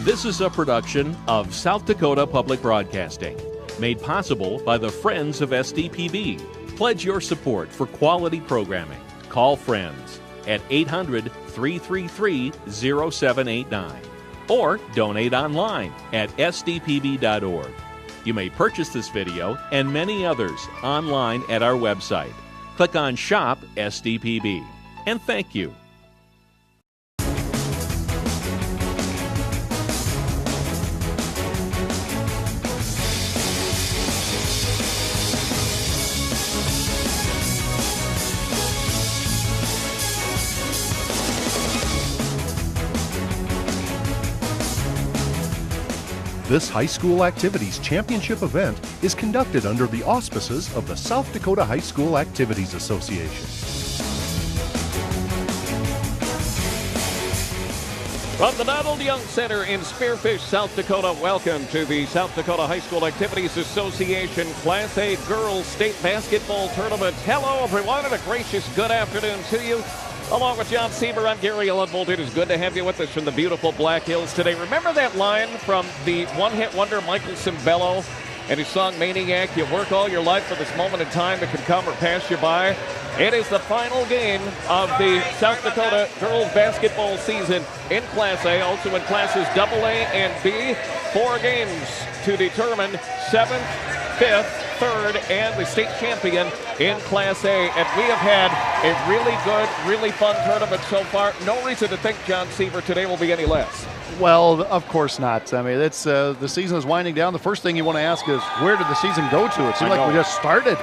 This is a production of South Dakota Public Broadcasting, made possible by the Friends of SDPB. Pledge your support for quality programming. Call Friends at 800-333-0789 or donate online at sdpb.org. You may purchase this video and many others online at our website. Click on Shop SDPB. And thank you. This high school activities championship event is conducted under the auspices of the South Dakota High School Activities Association. From the Donald Young Center in Spearfish, South Dakota, welcome to the South Dakota High School Activities Association Class A Girls State Basketball Tournament. Hello, everyone, and a gracious good afternoon to you. Along with John Sieber, I'm Gary Ellenbolt. It is good to have you with us from the beautiful Black Hills today. Remember that line from the one-hit wonder Michael Cimbello and his song Maniac? You work all your life for this moment in time that can come or pass you by. It is the final game of the South Dakota girls basketball season in Class A, also in Classes AA and B. 4 games to determine 7th, 5th, 3rd, and the state champion in Class A. And we have had a really good, really fun tournament so far. No reason to think, John Sieber, today will be any less. Well, of course not. I mean, it's the season is winding down. The first thing you want to ask is, where did the season go to? It seemed like we just started.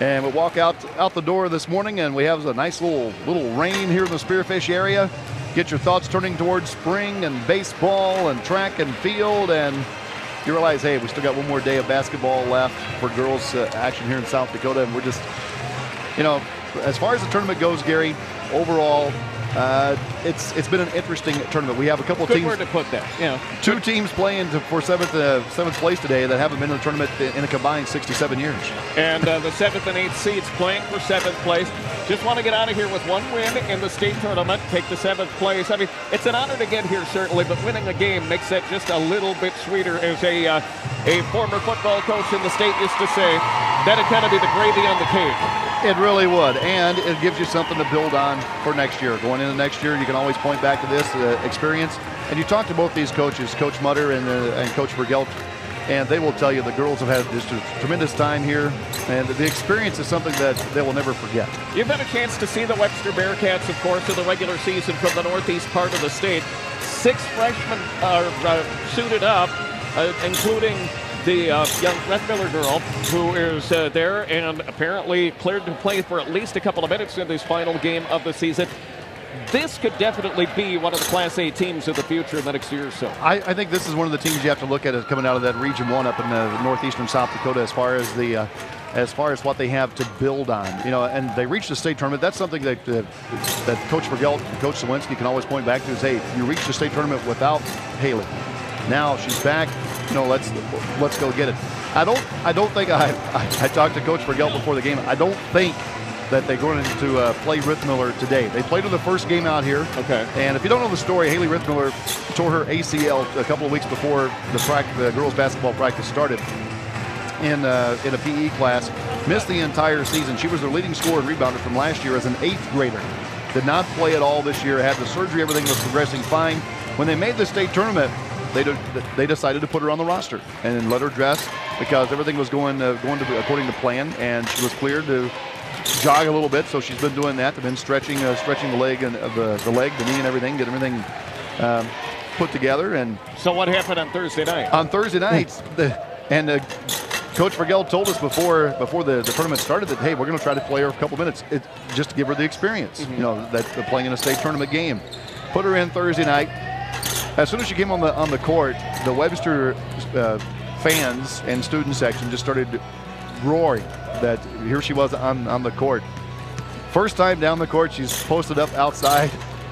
And we walk out the door this morning, and we have a nice little rain here in the Spearfish area. Get your thoughts turning towards spring and baseball and track and field, and you realize, hey, we still got one more day of basketball left for girls action here in South Dakota, and we're just, as far as the tournament goes, Gary, overall, it's been an interesting tournament. We have a couple Good teams. word to put that. Yeah. 2 teams playing for seventh place today that haven't been in the tournament in a combined 67 years. And the 7th and 8th seeds playing for 7th place. Just want to get out of here with one win in the state tournament, take the 7th place. I mean, it's an honor to get here, certainly, but winning a game makes that just a little bit sweeter. As a former football coach in the state used to say, that'd kind of be the gravy on the cake. It really would, and it gives you something to build on for next year. Going into next year, you can always point back to this experience. And you talk to both these coaches, Coach Mutter and Coach Vergelt, and they will tell you the girls have had just a tremendous time here, and the experience is something that they will never forget. You've had a chance to see the Webster Bearcats, of course, in the regular season from the northeast part of the state. 6 freshmen are suited up, including the young Brett Miller girl who is there and apparently cleared to play for at least a couple of minutes in this final game of the season. This could definitely be one of the Class A teams of the future in the next year or so. I think this is one of the teams you have to look at as coming out of that Region 1 up in the northeastern South Dakota as far as what they have to build on. And they reached the state tournament. That's something that Coach Vergelt and Coach Sawinski can always point back to is, hey, you reached the state tournament without Haley. Now she's back. Let's go get it. I don't think I talked to Coach Vergelt before the game. I don't think that they're going to play Rithmiller today. They played in the first game out here. Okay. And if you don't know the story, Haley Rithmiller tore her ACL a couple of weeks before the girls basketball practice started in a PE class. Missed the entire season. She was their leading scorer and rebounder from last year as an 8th grader. Did not play at all this year. Had the surgery. Everything was progressing fine. When they made the state tournament, they decided to put her on the roster and let her dress because everything was going according to plan, and she was cleared to jog a little bit. So she's been doing that. They've been stretching the leg and the leg, the knee, and everything, get everything put together. And so what happened on Thursday night? On Thursday night, Coach Vergel told us before the tournament started that, hey, we're going to try to play her a couple minutes just to give her the experience. Mm-hmm. That playing in a state tournament game. Put her in Thursday night. As soon as she came on the court, the Webster fans and student section just started roaring that here she was on the court. First time down the court, she's posted up outside.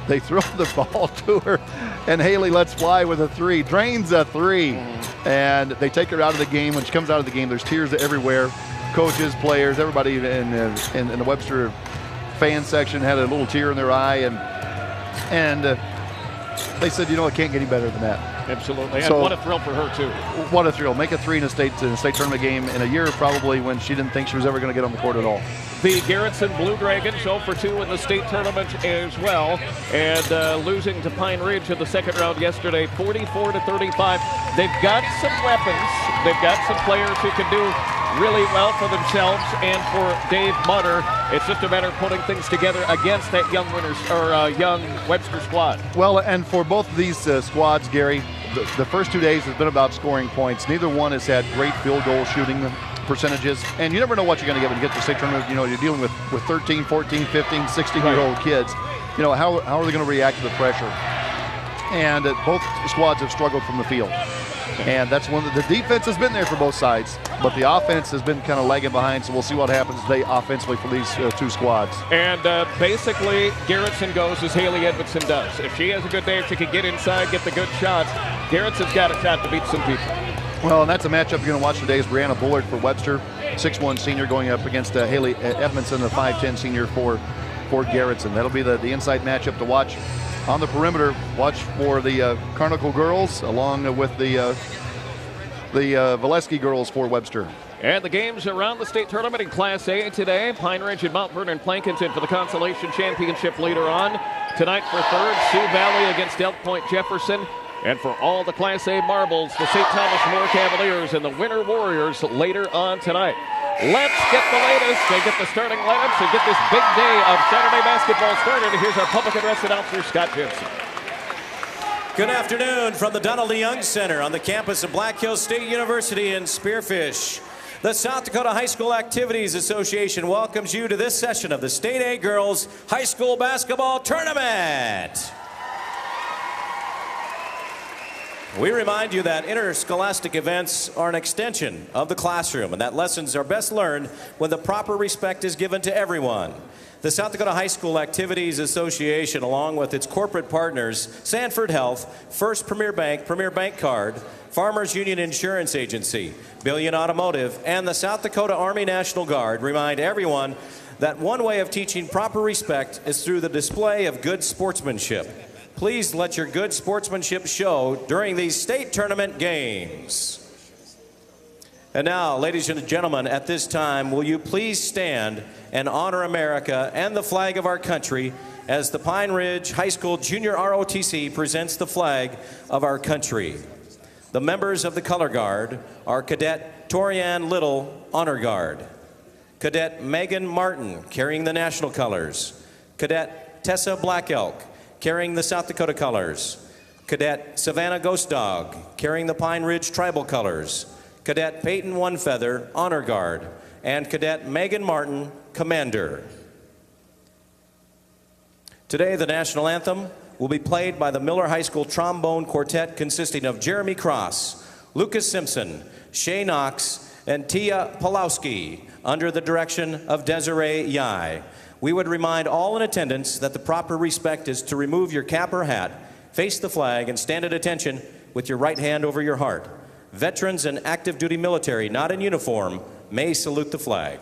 They throw the ball to her, and Haley lets fly with a 3, drains a 3, and they take her out of the game. When she comes out of the game, there's tears everywhere. Coaches, players, everybody in the Webster fan section had a little tear in their eye, and they said, it can't get any better than that. Absolutely. And So, what a thrill for her, too. What a thrill. Make a 3 in a state tournament game in a year probably when she didn't think she was ever going to get on the court at all. The Garretson Blue Dragons 0 for 2 in the state tournament as well, and losing to Pine Ridge in the second round yesterday, 44-35. They've got some weapons. They've got some players who can do really well for themselves and for Dave Mutter. It's just a matter of putting things together against that young young Webster squad. Well, and for both of these squads, Gary, the first 2 days has been about scoring points. Neither one has had great field goal shooting percentages, and you never know what you're going to get when you get to the state tournament. You know, you're dealing with 13, 14, 15, 16-year-old kids. You know, how are they going to react to the pressure? And both squads have struggled from the field. And that's one of the defense has been there for both sides, but the offense has been kind of lagging behind, so we'll see what happens today offensively for these two squads. And basically, Garretson goes as Haley Edmondson does. If she has a good day, if she can get inside, get the good shots, Garretson's got a shot to beat some people. Well, and that's a matchup you're going to watch today is Brianna Bullard for Webster, 6'1" senior going up against Haley Edmondson, the 5'10" senior for Garretson. That'll be the inside matchup to watch. On the perimeter, watch for the Carnicle girls along with the Valesky girls for Webster. And the games around the state tournament in Class A today. Pine Ridge and Mount Vernon Plankinton for the consolation championship later on. Tonight for third, Sioux Valley against Elk Point Jefferson. And for all the Class A marbles, the St. Thomas More Cavaliers and the Winter Warriors later on tonight. Let's get the latest and get the starting lineups and get this big day of Saturday basketball started. Here's our public address announcer, Scott Jensen. Good afternoon from the Donald E. Young Center on the campus of Black Hills State University in Spearfish. The South Dakota High School Activities Association welcomes you to this session of the State A Girls High School Basketball Tournament. We remind you that interscholastic events are an extension of the classroom and that lessons are best learned when the proper respect is given to everyone. The South Dakota High School Activities Association, along with its corporate partners, Sanford Health, First Premier Bank Card, Farmers Union Insurance Agency, Billion Automotive, and the South Dakota Army National Guard remind everyone that one way of teaching proper respect is through the display of good sportsmanship. Please let your good sportsmanship show during these state tournament games. And now, ladies and gentlemen, at this time, will you please stand and honor America and the flag of our country as the Pine Ridge High School Junior ROTC presents the flag of our country. The members of the Color Guard are Cadet Torianne Little, Honor Guard. Cadet Megan Martin, carrying the national colors. Cadet Tessa Black Elk, carrying the South Dakota colors. Cadet Savannah Ghost Dog, carrying the Pine Ridge tribal colors. Cadet Peyton One Feather, Honor Guard. And Cadet Megan Martin, Commander. Today, the national anthem will be played by the Miller High School Trombone Quartet consisting of Jeremy Cross, Lucas Simpson, Shay Knox, and Tia Pulowski under the direction of Desiree Yai. We would remind all in attendance that the proper respect is to remove your cap or hat, face the flag, and stand at attention with your right hand over your heart. Veterans and active duty military not in uniform may salute the flag.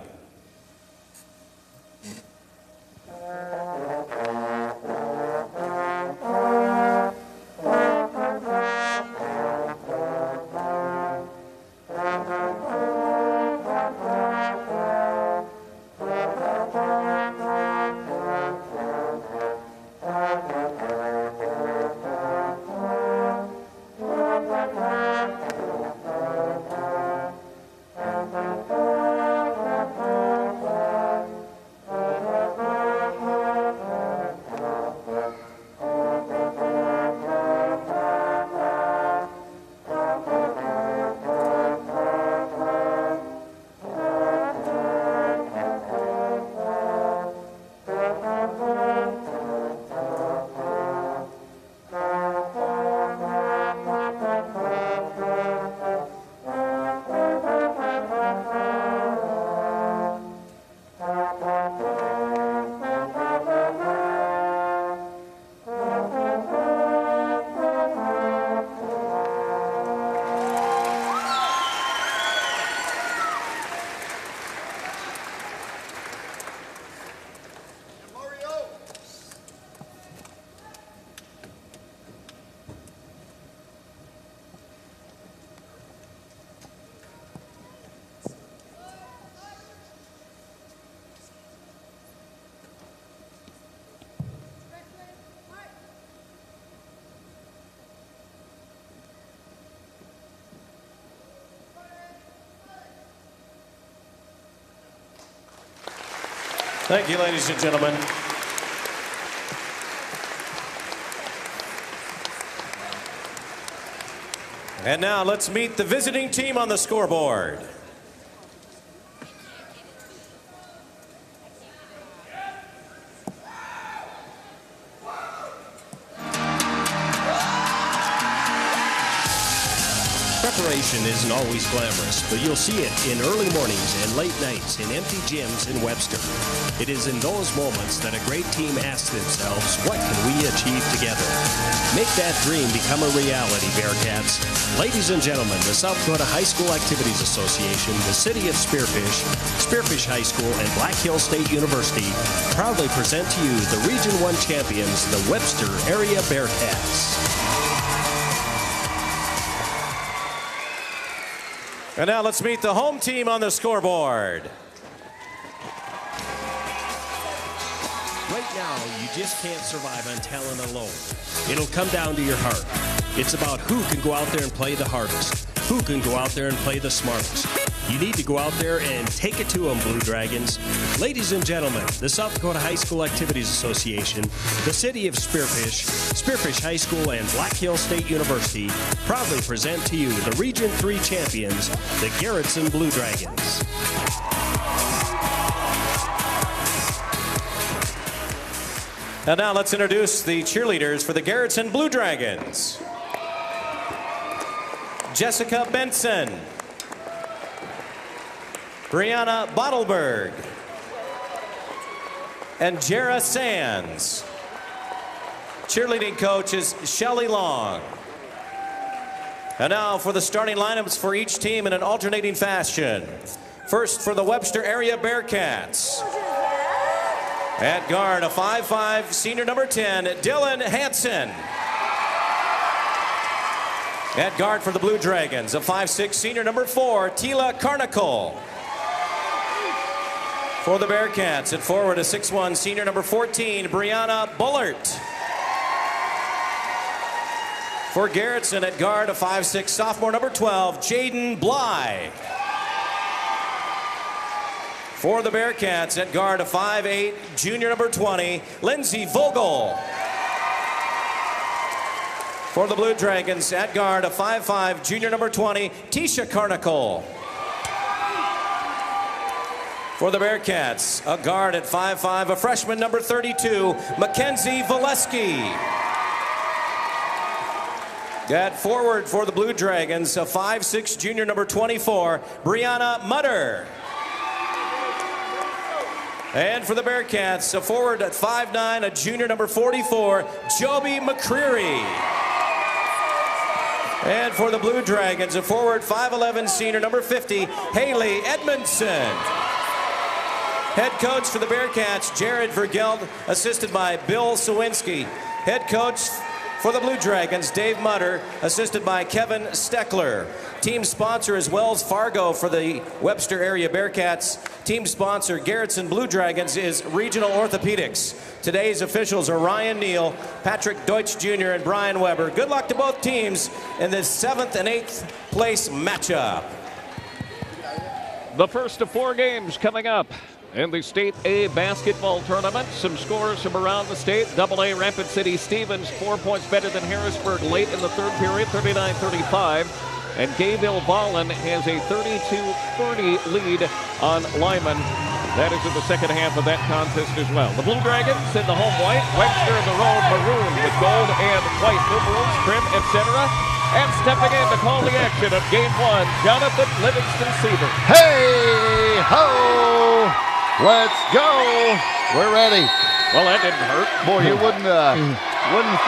Thank you, ladies and gentlemen. And now let's meet the visiting team on the scoreboard. Preparation isn't always glamorous, but you'll see it in early mornings and late nights in empty gyms in Webster. It is in those moments that a great team asks themselves, what can we achieve together? Make that dream become a reality, Bearcats. Ladies and gentlemen, the South Dakota High School Activities Association, the City of Spearfish, Spearfish High School, and Black Hills State University proudly present to you the Region 1 champions, the Webster Area Bearcats. And now let's meet the home team on the scoreboard. Right now, you just can't survive on talent alone. It'll come down to your heart. It's about who can go out there and play the hardest, who can go out there and play the smartest. You need to go out there and take it to them, Blue Dragons. Ladies and gentlemen, the South Dakota High School Activities Association, the City of Spearfish, Spearfish High School, and Black Hills State University proudly present to you the Region 3 champions, the Garretson Blue Dragons. And now let's introduce the cheerleaders for the Garretson Blue Dragons. Jessica Benson, Brianna Bottleberg, and Jara Sands. Cheerleading coach is Shelley Long. And now for the starting lineups for each team in an alternating fashion. First for the Webster Area Bearcats. At guard, a 5'5", senior number 10, Dylan Hansen. At guard for the Blue Dragons, a 5'6", senior number 4, Tila Carnicle. For the Bearcats, at forward, a 6'1", senior number 14, Brianna Bullard. For Garretson, at guard, a 5'6", sophomore number 12, Jaden Bly. For the Bearcats, at guard, a 5'8", junior number 20, Lindsay Vogel. For the Blue Dragons, at guard, a 5'5", junior number 20, Tisha Carnicle. For the Bearcats, a guard at 5'5", a freshman number 32, Mackenzie Valesky. At forward for the Blue Dragons, a 5'6", junior number 24, Brianna Mutter. And for the Bearcats, a forward at 5'9", a junior number 44, Joby McCreary. And for the Blue Dragons, a forward 5'11", senior number 50, Haley Edmondson. Head coach for the Bearcats, Jared Vergeld, assisted by Bill Sawinski. Head coach for the Blue Dragons, Dave Mutter, assisted by Kevin Steckler. Team sponsor is Wells Fargo for the Webster Area Bearcats. Team sponsor, Garretson Blue Dragons, is Regional Orthopedics. Today's officials are Ryan Neal, Patrick Deutsch Jr., and Brian Weber. Good luck to both teams in this 7th and 8th place matchup. The first of 4 games coming up in the State A basketball tournament. Some scores from around the state. AA Rapid City Stevens 4 points better than Harrisburg late in the third period, 39-35. And Gayville-Volin has a 32-30 lead on Lyman. That is in the second half of that contest as well. The Blue Dragons in the home white, Webster in the road maroon with gold and white numerals, trim, etc. And stepping in to call the action of Game 1, Jonathan Livingston Siebert. Hey ho! Let's go! We're ready. Well, that didn't hurt. Boy, you wouldn't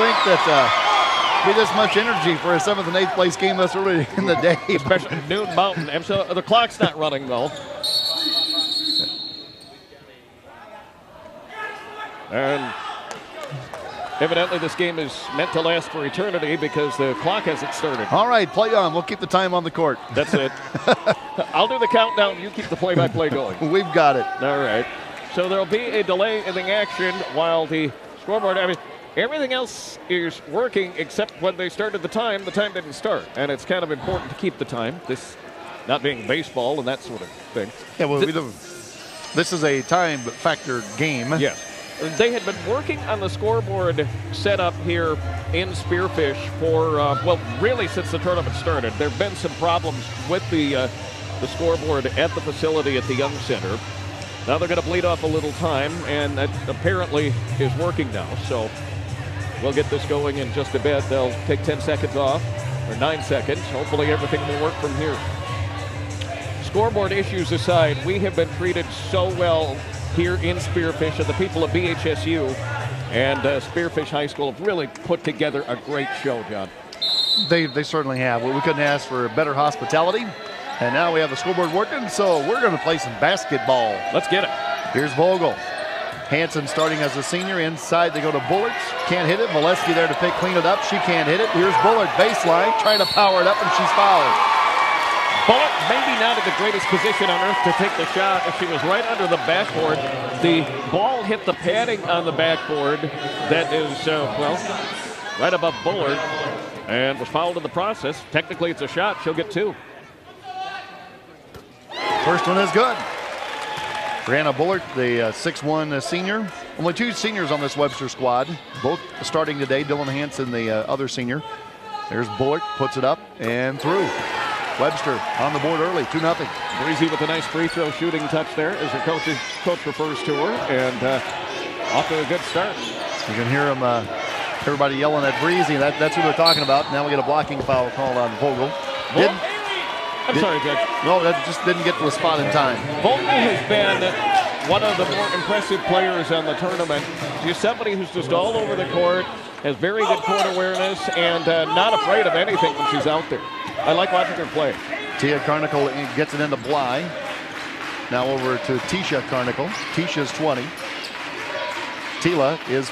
think that be this much energy for a 7th and 8th place game this early in the day. Especially noon mountain. And so the clock's not running though. And evidently this game is meant to last for eternity because the clock hasn't started. All right, play on. We'll keep the time on the court. That's it. I'll do the countdown. You keep the play-by-play going. We've got it. All right. So there'll be a delay in the action while the scoreboard, I mean, everything else is working except when they started the time didn't start. And it's kind of important to keep the time, this not being baseball and that sort of thing. Yeah, well, This is a time factor game. Yes. They had been working on the scoreboard setup here in Spearfish for, well, really since the tournament started. There have been some problems with the scoreboard at the facility at the Young Center. Now they're going to bleed off a little time, and that apparently is working now. So we'll get this going in just a bit. They'll take 10 seconds off, or 9 seconds. Hopefully everything will work from here. Scoreboard issues aside, we have been treated so well here in Spearfish, and the people of BHSU and Spearfish High School have really put together a great show, John. They certainly have. Well, we couldn't ask for better hospitality. And now we have the scoreboard working, so we're going to play some basketball. Let's get it. Here's Vogel. Hanson starting as a senior. Inside they go to Bullard. Can't hit it. Molesky there to clean it up. She can't hit it. Here's Bullard, baseline, trying to power it up, and she's fouled. Bullard maybe not in the greatest position on earth to take the shot. If she was right under the backboard, the ball hit the padding on the backboard that is, well, right above Bullard, and was fouled in the process. Technically, it's a shot. She'll get 2. First one is good. Brianna Bullard, the 6'1" senior. Only 2 seniors on this Webster squad, both starting today. Dylan Hanson, the other senior. There's Bullard, puts it up and through. Webster on the board early, 2-0. Breezy with a nice free throw shooting touch there, as her coach refers to her, and off to a good start. You can hear them, everybody yelling at Breezy. That's who they're talking about. Now we get a blocking foul called on Vogel. I'm sorry, Judge. No, that just didn't get to the spot in time. Vogel has been one of the more impressive players on the tournament. She's somebody who's just all over the court, has very good court awareness, and not afraid of anything when she's out there. I like watching her play. Tia Carnicle gets it into Bly. Now over to Tisha Carnicle. Tisha's 20. Tila is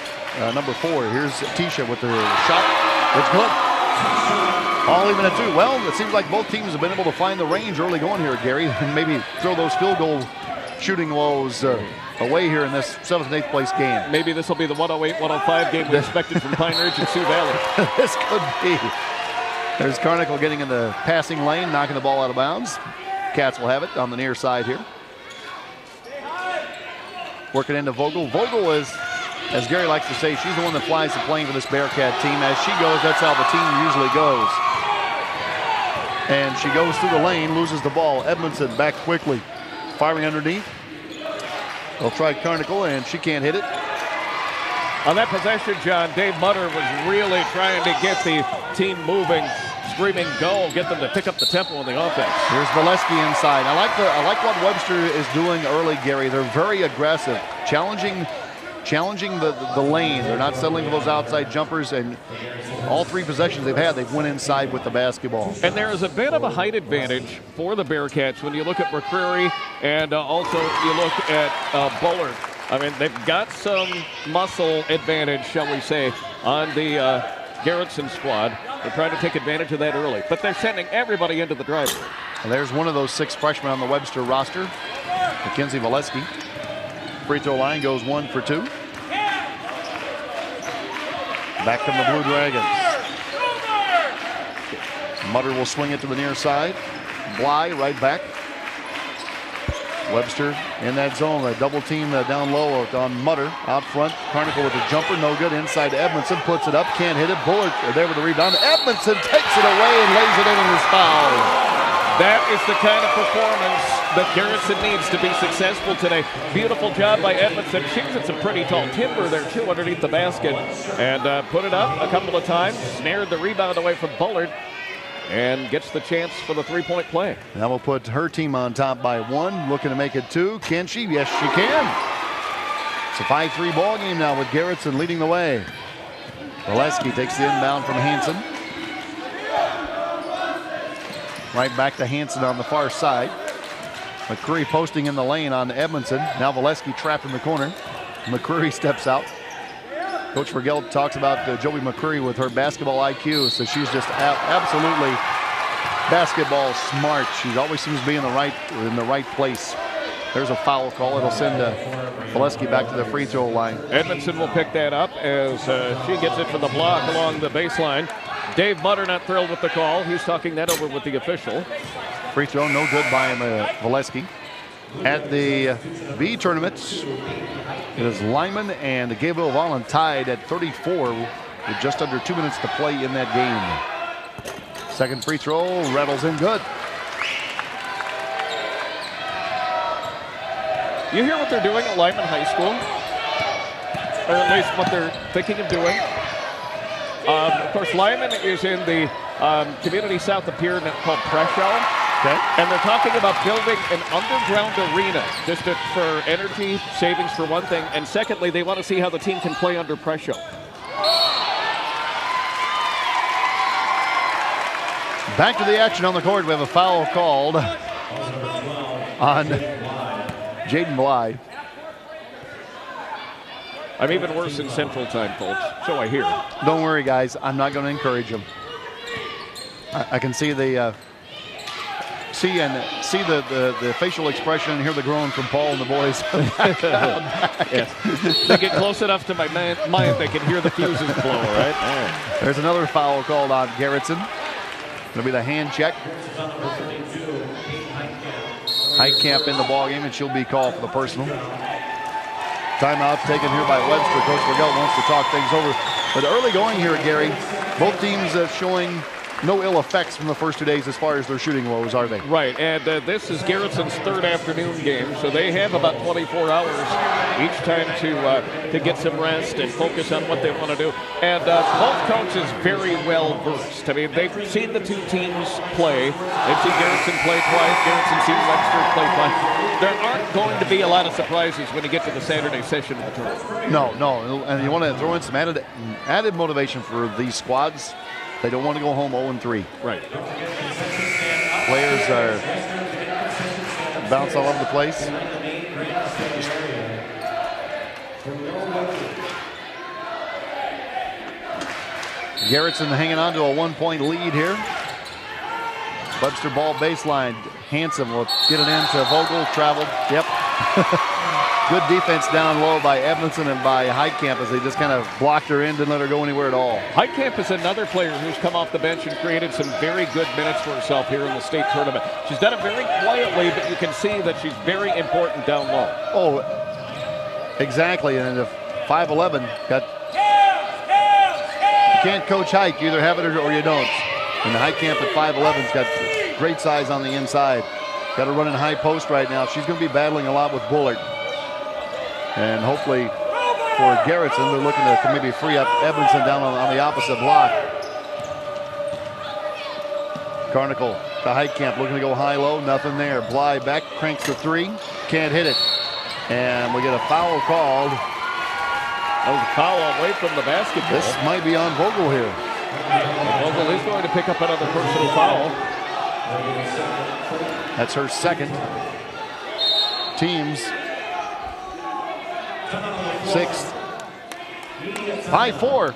number 4. Here's Tisha with the shot. It's good. All even at 2. Well, it seems like both teams have been able to find the range early going here, Gary, and maybe throw those field goal shooting woes away here in this 7th and 8th place game. Maybe this will be the 108-105 game we expected from Pine Ridge and Sioux Valley. This could be. There's Carnicle getting in the passing lane, knocking the ball out of bounds. Cats will have it on the near side here. Working into Vogel. Vogel is, as Gary likes to say, she's the one that flies the plane for this Bearcat team. As she goes, that's how the team usually goes. And she goes through the lane, loses the ball. Edmondson back quickly, firing underneath. They'll try Carnicle, and she can't hit it. On that possession, John, Dave Mutter was really trying to get the team moving, screaming go, get them to pick up the tempo in the offense. Here's Valesky inside. I like what Webster is doing early, Gary. They're very aggressive, challenging the lane. They're not settling for those outside jumpers, and all 3 possessions they've went inside with the basketball. And there is a bit of a height advantage for the Bearcats when you look at McCreary and also you look at Bullard. I mean, they've got some muscle advantage, shall we say, on the Garretson squad. They're trying to take advantage of that early, but they're sending everybody into the drive. And there's one of those 6 freshmen on the Webster roster, Mackenzie Valesky. Free throw line goes 1 for 2. Back come the Blue Dragons. Mutter will swing it to the near side. Bly right back. Webster in that zone, a double team down low on Mutter. Out front, Carnicle with a jumper, no good. Inside to Edmondson, puts it up, can't hit it. Bullard there with the rebound. Edmondson takes it away and lays it in and is fouled. That is the kind of performance that Garretson needs to be successful today. Beautiful job by Edmondson. She was at some pretty tall timber there, too, underneath the basket. And put it up a couple of times, snared the rebound away from Bullard, and gets the chance for the 3-point play. Now we'll put her team on top by 1, looking to make it 2. Can she? Yes, she can. It's a 5-3 ball game now with Garretson leading the way. Valesky takes the inbound from Hanson. Right back to Hanson on the far side. McCreary posting in the lane on Edmondson. Now Valesky trapped in the corner. McCreary steps out. Coach Vergel talks about Joey McCreary with her basketball IQ, so she's just absolutely basketball smart. She always seems to be in the right place. There's a foul call. It'll send Valesky back to the free throw line. Edmondson will pick that up as she gets it for the block along the baseline. Dave Mutter not thrilled with the call. He's talking that over with the official. Free throw, no good by Valesky. At the B tournament, it is Lyman and Gayville-Volin tied at 34 with just under 2 minutes to play in that game. Second free throw rattles in good. You hear what they're doing at Lyman High School? Or at least what they're thinking of doing. Of course, Lyman is in the community south of Pier called Presho. Okay. And they're talking about building an underground arena just for energy savings for one thing. And secondly, they want to see how the team can play under pressure. Back to the action on the court. We have a foul called on Jaden Bly. I'm even worse in Central Time, folks. So I hear. Don't worry, guys. I'm not going to encourage him. I can see the see the facial expression and hear the groan from Paul and the boys. Yes. They get close enough to my mind, they can hear the fuses blow, right? Yeah. There's another foul called on Garretson. It'll be the hand check. Heitkamp in the ball game, and she'll be called for the personal. Timeout taken here by Webster. Coach Vergelt wants to talk things over. But early going here, Gary, both teams showing no ill effects from the first 2 days as far as their shooting woes, are they? Right, and this is Garretson's third afternoon game, so they have about 24 hours each time to get some rest and focus on what they want to do. And both coaches very well versed. I mean, they've seen the two teams play. They've seen Garretson play twice. Garretson seen Webster play twice. There aren't going to be a lot of surprises when you get to the Saturday session of the tournament. No, and you want to throw in some added motivation for these squads. They don't want to go home 0-3. Right. Players are bounce all over the place. Garretson hanging on to a 1-point lead here. Webster ball baseline. Handsome will get it into Vogel. Traveled. Yep. Good defense down low by Edmondson and by Heitkamp as they just kind of blocked her in, didn't let her go anywhere at all. Heitkamp is another player who's come off the bench and created some very good minutes for herself here in the state tournament. She's done it very quietly, but you can see that she's very important down low. Oh, exactly. And the 5'11", got. You can't coach height. You either have it or you don't. And the Heitkamp at 5'11's got great size on the inside. Got to run in high post right now. She's going to be battling a lot with Bullard. And hopefully for Garretson, they're looking to maybe free up Edmondson down on the opposite block. Carnicle to Heitkamp, looking to go high-low, nothing there. Bly back, cranks the three, can't hit it. And we get a foul called. That was a foul away from the basketball. This might be on Vogel here. Vogel is going to pick up another personal foul. That's her second. Teams sixth. 5-4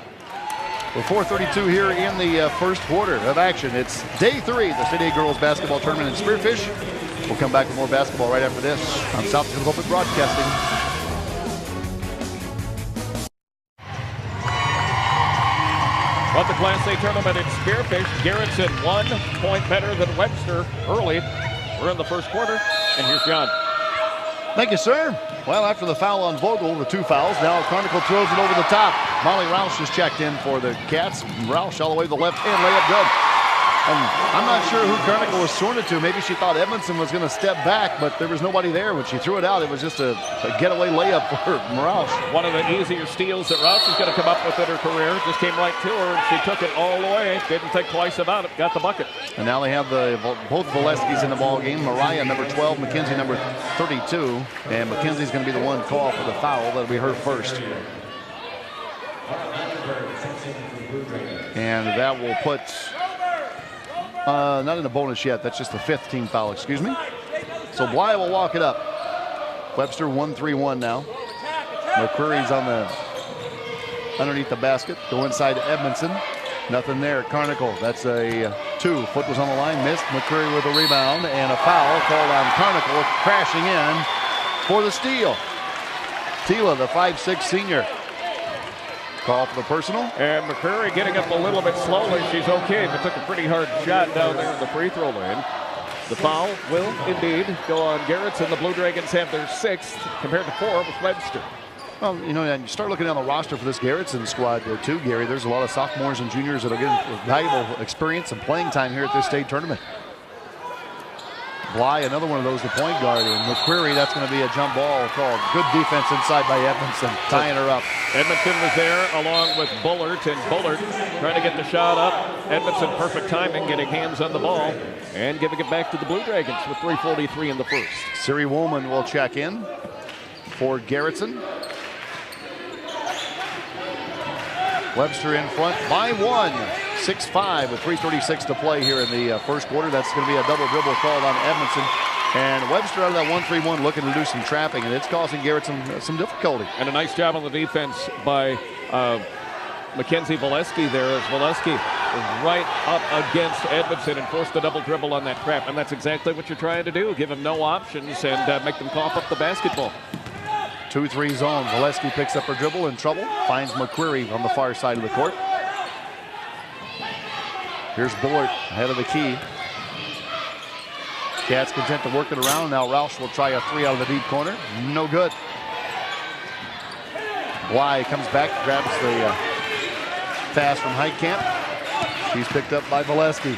with 4:32 here in the first quarter of action. It's day 3 of the City Girls Basketball Tournament in Spearfish. We'll come back with more basketball right after this on South Dakota Public Broadcasting. But the Class A tournament in Spearfish, Garretson 1 point better than Webster early. We're in the first quarter, and here's John. Thank you, sir. Well, after the foul on Vogel, the 2 fouls, now Carnicle throws it over the top. Molly Roush is checked in for the Cats. Roush all the way to the left hand, layup good. And I'm not sure who Carnicle was throwing it to. Maybe she thought Edmondson was going to step back, but there was nobody there. When she threw it out, it was just a getaway layup for Roush. One of the easier steals that Roush is going to come up with in her career. Just came right to her, and she took it all the way. Didn't think twice about it. Got the bucket. And now they have both Valeskis in the ball game. Mariah, number 12, McKenzie, number 32. And McKenzie's going to be the one called for the foul. That'll be her first. And that will put... not in the bonus yet. That's just the 5th team foul, excuse me. So Bly will walk it up. Webster 1-3-1 now. McCreary's on the underneath the basket. Go inside to Edmondson. Nothing there. Carnicle, that's a 2. Foot was on the line, missed. McCreary with a rebound and a foul called on Carnicle, crashing in for the steal. Tila, the 5'6" senior. Call for the personal. And McCreary getting up a little bit slowly. She's okay, but took a pretty hard shot down there in the free throw lane. The foul will indeed go on Garretson. The Blue Dragons have their 6th compared to 4 with Webster. Well, you know, and you start looking down the roster for this Garretson squad there too, Gary. There's a lot of sophomores and juniors that are getting valuable experience and playing time here at this state tournament. Bly, another one of those, the point guard. And McQuarrie, that's going to be a jump ball called. Good defense inside by Edmondson, tying her up. Edmondson was there along with Bullard, and Bullard trying to get the shot up. Edmondson, perfect timing, getting hands on the ball and giving it back to the Blue Dragons with 3:43 in the first. Siri Woolman will check in for Garretson. Webster in front by 1, 6-5 with 3:36 to play here in the first quarter. That's going to be a double dribble called on Edmondson. And Webster out of that 1-3-1 looking to do some trapping, and it's causing Garretson some difficulty. And a nice job on the defense by Mackenzie Valesky there, as Valesky is right up against Edmondson and forced the double dribble on that trap. And that's exactly what you're trying to do. Give them no options and make them cough up the basketball. 2-3 zone. Valesky picks up her dribble, in trouble. Finds McQuarrie on the far side of the court. Here's Bullard ahead of the key. Cats content to work it around. Now Roush will try a 3 out of the deep corner. No good. Bly comes back, grabs the pass from Heitkamp. She's picked up by Valesky.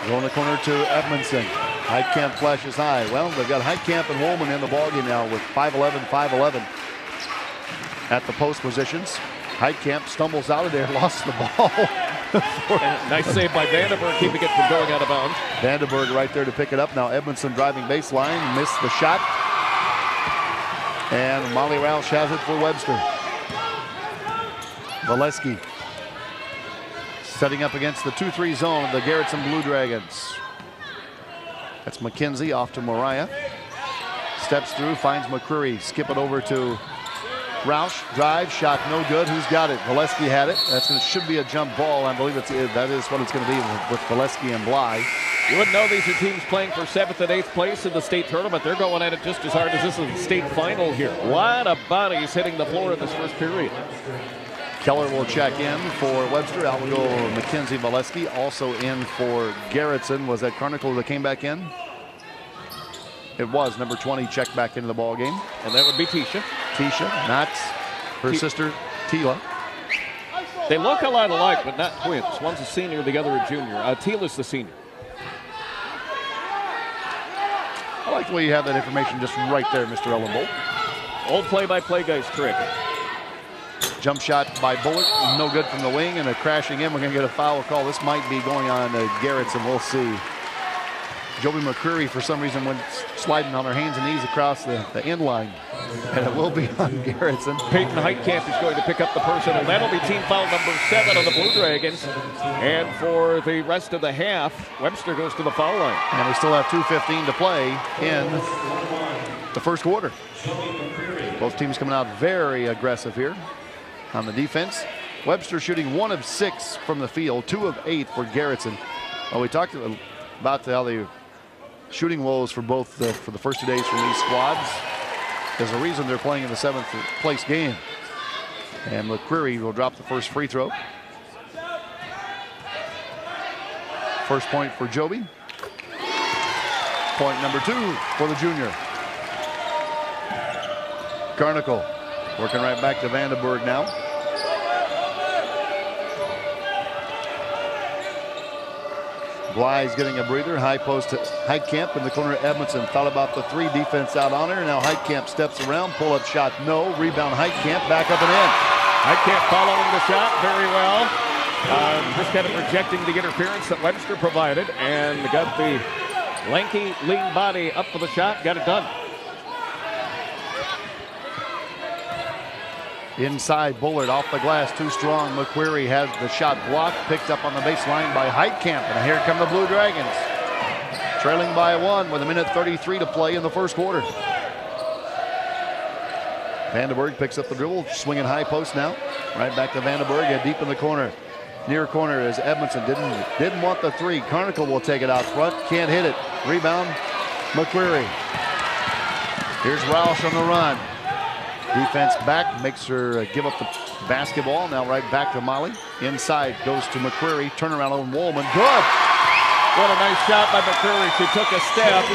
Going the corner to Edmondson. Heitkamp flashes high. Well, they've got Heitkamp and Woolman in the ballgame now with 5'11" at the post positions. Heitkamp stumbles out of there, lost the ball. Nice save by Vandenberg, keeping it from going out of bounds. Vandenberg right there to pick it up. Now Edmondson driving baseline, missed the shot. And Molly Roush has it for Webster. Valesky setting up against the 2-3 zone of the Garretson Blue Dragons. That's McKenzie off to Mariah. Steps through, finds McQuarrie. Skip it over to Roush. Drive, shot no good. Who's got it? Valesky had it. Should be a jump ball. I believe that is what it's going to be with Valesky and Bly. You wouldn't know these are teams playing for 7th and 8th place in the state tournament. They're going at it just as hard as this is the state final here. A lot of bodies hitting the floor in this first period. Keller will check in for Webster. Out will go Mackenzie Valesky. Also in for Garretson. Was that Carnicle that came back in? It was. Number 20 checked back into the ball game. And that would be Tisha. Tisha, not her sister Tila. They look a lot alike, but not twins. One's a senior, the other a junior. Tila's the senior. I like the way you have that information just right there, Mr. Ellenbolt. Old play-by-play guy's terrific. Jump shot by Bullard, no good from the wing, and a crashing in. We're going to get a foul call. This might be going on Garretson. We'll see. Joby McQuarrie, for some reason, went sliding on her hands and knees across the end line. And it will be on Garretson. Peyton Heitkamp is going to pick up the personal. That'll be team foul number 7 on the Blue Dragons. And for the rest of the half, Webster goes to the foul line. And we still have 2:15 to play in the first quarter. Both teams coming out very aggressive here on the defense. Webster shooting 1 of 6 from the field, 2 of 8 for Garretson. Well, we talked about how the shooting woes for both for the first 2 days from these squads. There's a reason they're playing in the 7th place game. And McQuarrie will drop the first free throw. First point for Joby. Point number 2 for the junior. Carnicle working right back to Vandenberg now. Bly's getting a breather. High post to Heitkamp in the corner. Edmondson thought about the 3, defense out on her. Now Heitkamp steps around. Pull up shot, no. Rebound Heitkamp, back up and in. Heitkamp following the shot very well. Just kind of rejecting the interference that Webster provided and got the lanky, lean body up for the shot. Got it done. Inside, Bullard off the glass, too strong. McQuarrie has the shot blocked, picked up on the baseline by Heitkamp. And here come the Blue Dragons. Trailing by 1 with 1:33 to play in the first quarter. Vandenberg picks up the dribble, swinging high post now. Right back to Vandenberg, deep in the corner. Near corner is Edmondson. Didn't want the 3. Carnicle will take it out front. Can't hit it. Rebound, McQuarrie. Here's Roush on the run. Defense back, makes her give up the basketball. Now right back to Molly. Inside goes to McQuarrie. Turnaround on Woolman. Good. What a nice shot by McCreary. She took a step.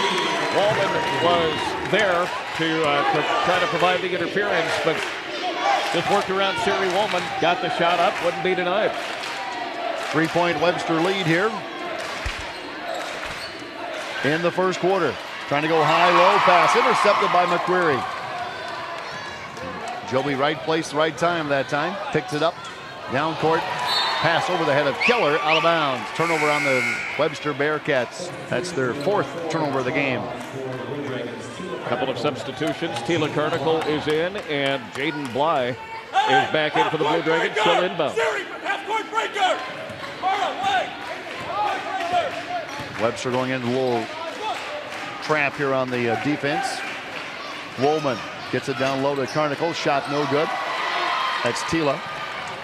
Walden was there to try to provide the interference, but just worked around Siri Woolman, got the shot up, wouldn't be denied. 3-point Webster lead here in the first quarter. Trying to go high, low pass, intercepted by McCreary. Joby, right place, right time that time. Picks it up, down court. Pass over the head of Keller, out of bounds. Turnover on the Webster Bearcats. That's their 4th turnover of the game. Couple of substitutions. Tila Carnicle is in, and Jaden Bly is back in for the Blue Dragons. Still inbound. Webster going into a little trap here on the defense. Woolman gets it down low to Carnicle. Shot no good. That's Tila.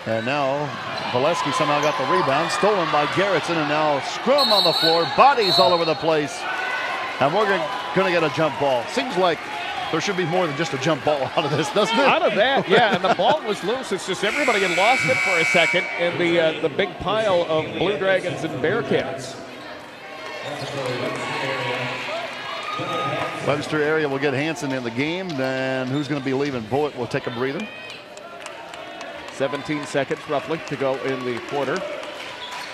And now Valesky somehow got the rebound. Stolen by Garretson, and now scrum on the floor. Bodies all over the place. And we're going to get a jump ball. Seems like there should be more than just a jump ball out of this, doesn't it? Out of that, yeah, and the ball was loose. It's just everybody had lost it for a second in the big pile of Blue Dragons and Bearcats. Webster area will get Hanson in the game. Then who's going to be leaving? Butte will take a breather. 17 seconds roughly to go in the quarter.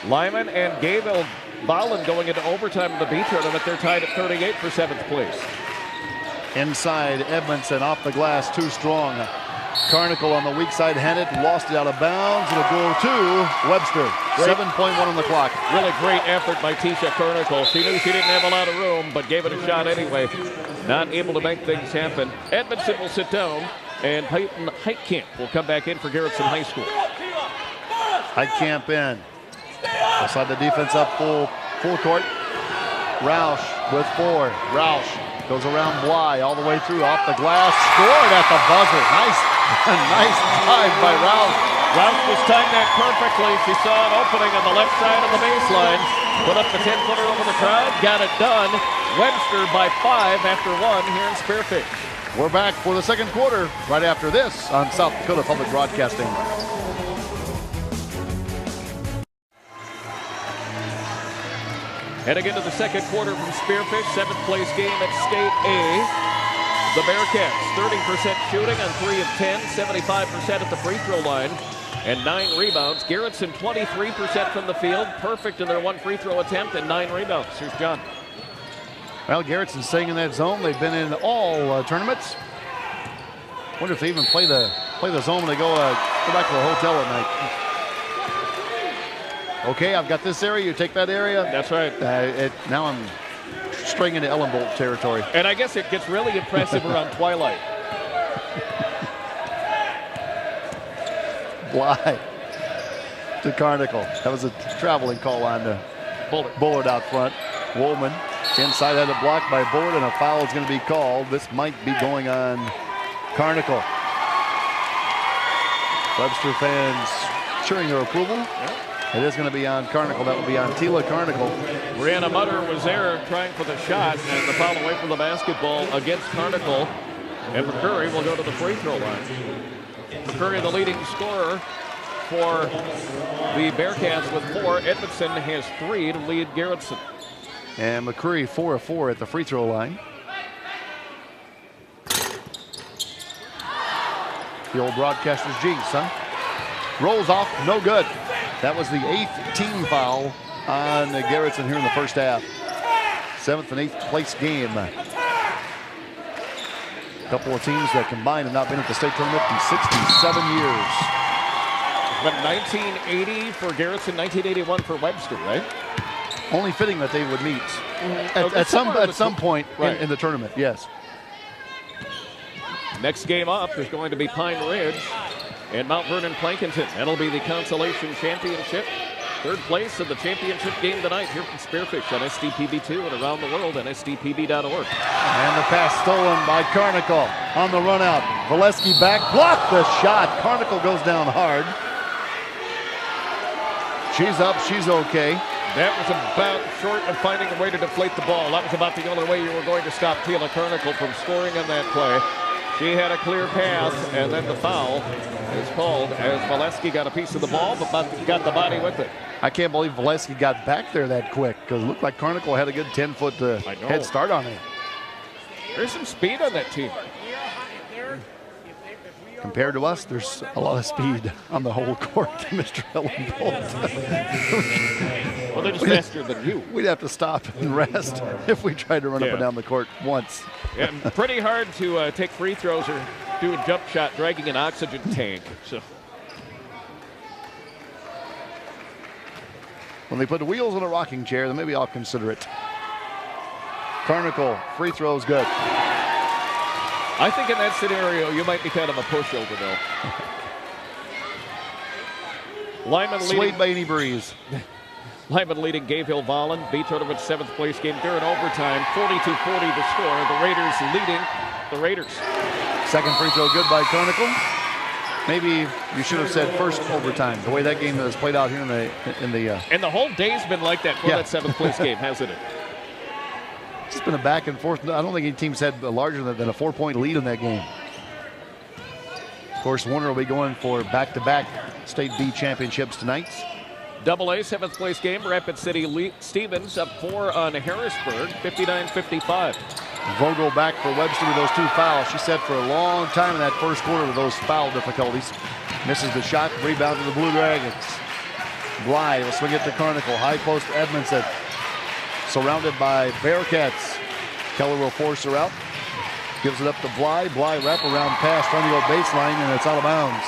Lyman and Gayville-Volin going into overtime in the B tournament. They're tied at 38 for 7th place. Inside, Edmondson off the glass, too strong. Carnicle on the weak side, Hennett lost it out of bounds. It'll go to Webster. 7.1 on the clock. Really great effort by Tisha Carnicle. She knew she didn't have a lot of room, but gave it a shot anyway. Not able to make things happen. Edmondson will sit down, and Peyton Heitkamp will come back in for Garretson High School. Heitkamp in. Outside the defense up full court. Roush with 4. Roush goes around Bly all the way through, off the glass, scored at the buzzer. Nice dive by Roush. Roush just timed that perfectly. She saw an opening on the left side of the baseline. Put up the 10-footer over the crowd, got it done. Webster by 5 after 1 here in Spearfish. We're back for the second quarter right after this on South Dakota Public Broadcasting. Heading into the second quarter from Spearfish, 7th place game at State A. The Bearcats, 30% shooting on 3 of 10, 75% at the free throw line, and 9 rebounds. Garretson, 23% from the field, perfect in their 1 free throw attempt and 9 rebounds. Here's John. Well, Garretson's staying in that zone. They've been in all tournaments. Wonder if they even play the zone when they go back to the hotel at night. Okay, I've got this area. You take that area. That's right. Now I'm straying into Ellenbolt territory. And I guess it gets really impressive around twilight. Bly to Carnicle. That was a traveling call on Bullard out front. Woolman inside, had it blocked by Bullard, and a foul is going to be called. This might be going on Carnicle. Webster fans cheering their approval. Yeah. It is going to be on Carnicle. That will be on Tila Carnicle. Brianna Mutter was there trying for the shot, and the foul away from the basketball against Carnicle. And McCreary will go to the free throw line. McCreary, the leading scorer for the Bearcats with 4. Edmondson has 3 to lead Garretson. And McCreary 4 of 4 at the free throw line. The old broadcaster's jinx, huh? Rolls off, no good. That was the 8th team foul on Garretson here in the first half. 7th and 8th place game. A couple of teams that combined have not been at the state tournament in 67 years. But 1980 for Garretson, 1981 for Webster, right? Only fitting that they would meet at some point in the tournament, yes. Next game up is going to be Pine Ridge and Mount Vernon Plankinton. That'll be the consolation championship. 3rd place of the championship game tonight here from Spearfish on SDPB2 and around the world at SDPB.org. And the pass stolen by Carnicle on the run out. Valesky back, blocked the shot. Carnicle goes down hard. She's up, she's okay. That was about short of finding a way to deflate the ball. That was about the only way you were going to stop Tila Carnicle from scoring on that play. She had a clear pass, and then the foul is called as Valesky got a piece of the ball, but got the body with it. I can't believe Valesky got back there that quick because it looked like Carnicle had a good 10-foot head start on him. There's some speed on that team. Compared to us, there's a lot of speed on the whole court, Mr. Ellen Bolt. Well, they're just faster than you. We'd have to stop and rest if we tried to run up and down the court once. And pretty hard to take free throws or do a jump shot dragging an oxygen tank. So when they put the wheels in a rocking chair, then maybe I'll consider it. Carnicle, free throws good. I think in that scenario, you might be kind of a pushover, though. Lyman Swayed by any breeze. Lyman leading Gayville-Volin. B tournament's 7th place game during overtime. 42-40 the score. The Raiders leading the Raiders. Second free throw good by Carnicle. Maybe you should have said first overtime. The way that game has played out here in the and the whole day's been like that for that 7th place game, hasn't it? It's been a back and forth. I don't think any team's had larger than a 4-point lead in that game. Of course, Warner will be going for back-to-back State B championships tonight. AA 7th place game. Rapid City Stevens up 4 on Harrisburg, 59-55. Vogel back for Webster with those 2 fouls. She set for a long time in that first quarter with those foul difficulties. Misses the shot, rebound to the Blue Dragons. Bly will swing it to Carnicle. High post Edmondson. Surrounded by Bearcats. Keller will force her out. Gives it up to Bly. Bly wraparound pass trying to go baseline, and it's out of bounds.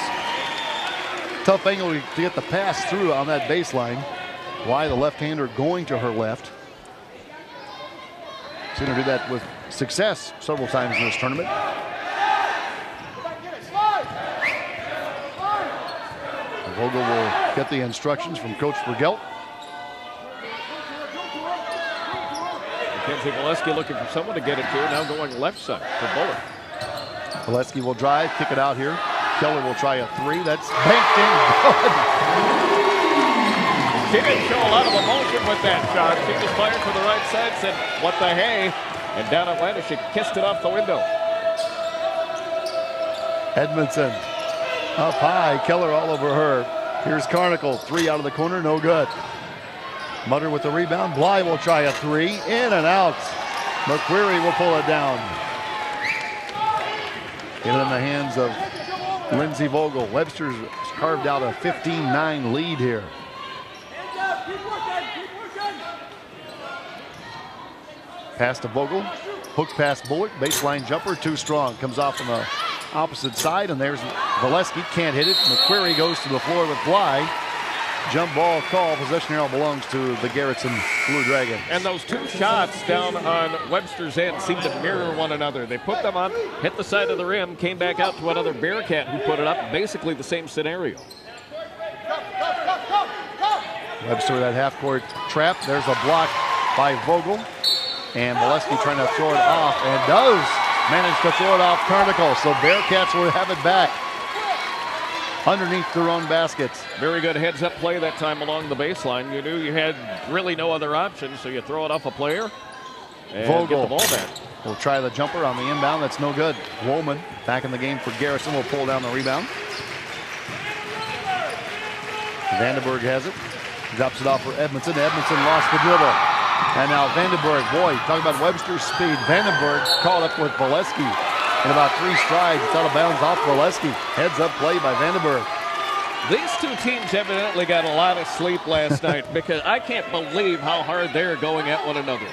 Tough angle to get the pass through on that baseline. Bly, the left-hander, going to her left. Seen her do that with success several times in this tournament. Vogel will get the instructions from Coach Vergelt. Mackenzie Valesky looking for someone to get it to, now going left side for Bullock. Valesky will drive, kick it out here. Keller will try a 3. That's banked in good. She didn't show a lot of emotion with that shot. She just fired to the right side, said, what the hey? And down Atlanta, she kissed it off the window. Edmondson up high, Keller all over her. Here's Carnicle, 3 out of the corner, no good. Mutter with the rebound. Bly will try a 3. In and out. McQuarrie will pull it down. Get it in the hands of Lindsey Vogel. Webster's carved out a 15-9 lead here. Pass to Vogel. Hook past Bullock. Baseline jumper, too strong. Comes off on the opposite side, and there's Valesky. Can't hit it. McQuarrie goes to the floor with Bly. Jump ball call. Possession arrow belongs to the Garretson Blue Dragons. And those 2 shots down on Webster's end seem to mirror one another. They put them up, hit the side of the rim, came back out to another Bearcat who put it up. Basically the same scenario. Webster with that half-court trap. There's a block by Vogel. And Valesky trying to throw it off, and does manage to throw it off Carnicle. So Bearcats will have it back underneath their own baskets. Very good heads-up play that time along the baseline. You knew you had really no other option, so you throw it off a player and Vogel get the ball back. Will try the jumper on the inbound. That's no good. Woolman back in the game for Garretson will pull down the rebound. Vandenberg has it. Drops it off for Edmondson. Edmondson lost the dribble. And now Vandenberg, boy, talking about Webster's speed. Vandenberg caught up with Valesky in about 3 strides. It's out of bounds off Valesky. Heads up play by Vandenberg. These 2 teams evidently got a lot of sleep last night because I can't believe how hard they're going at one another.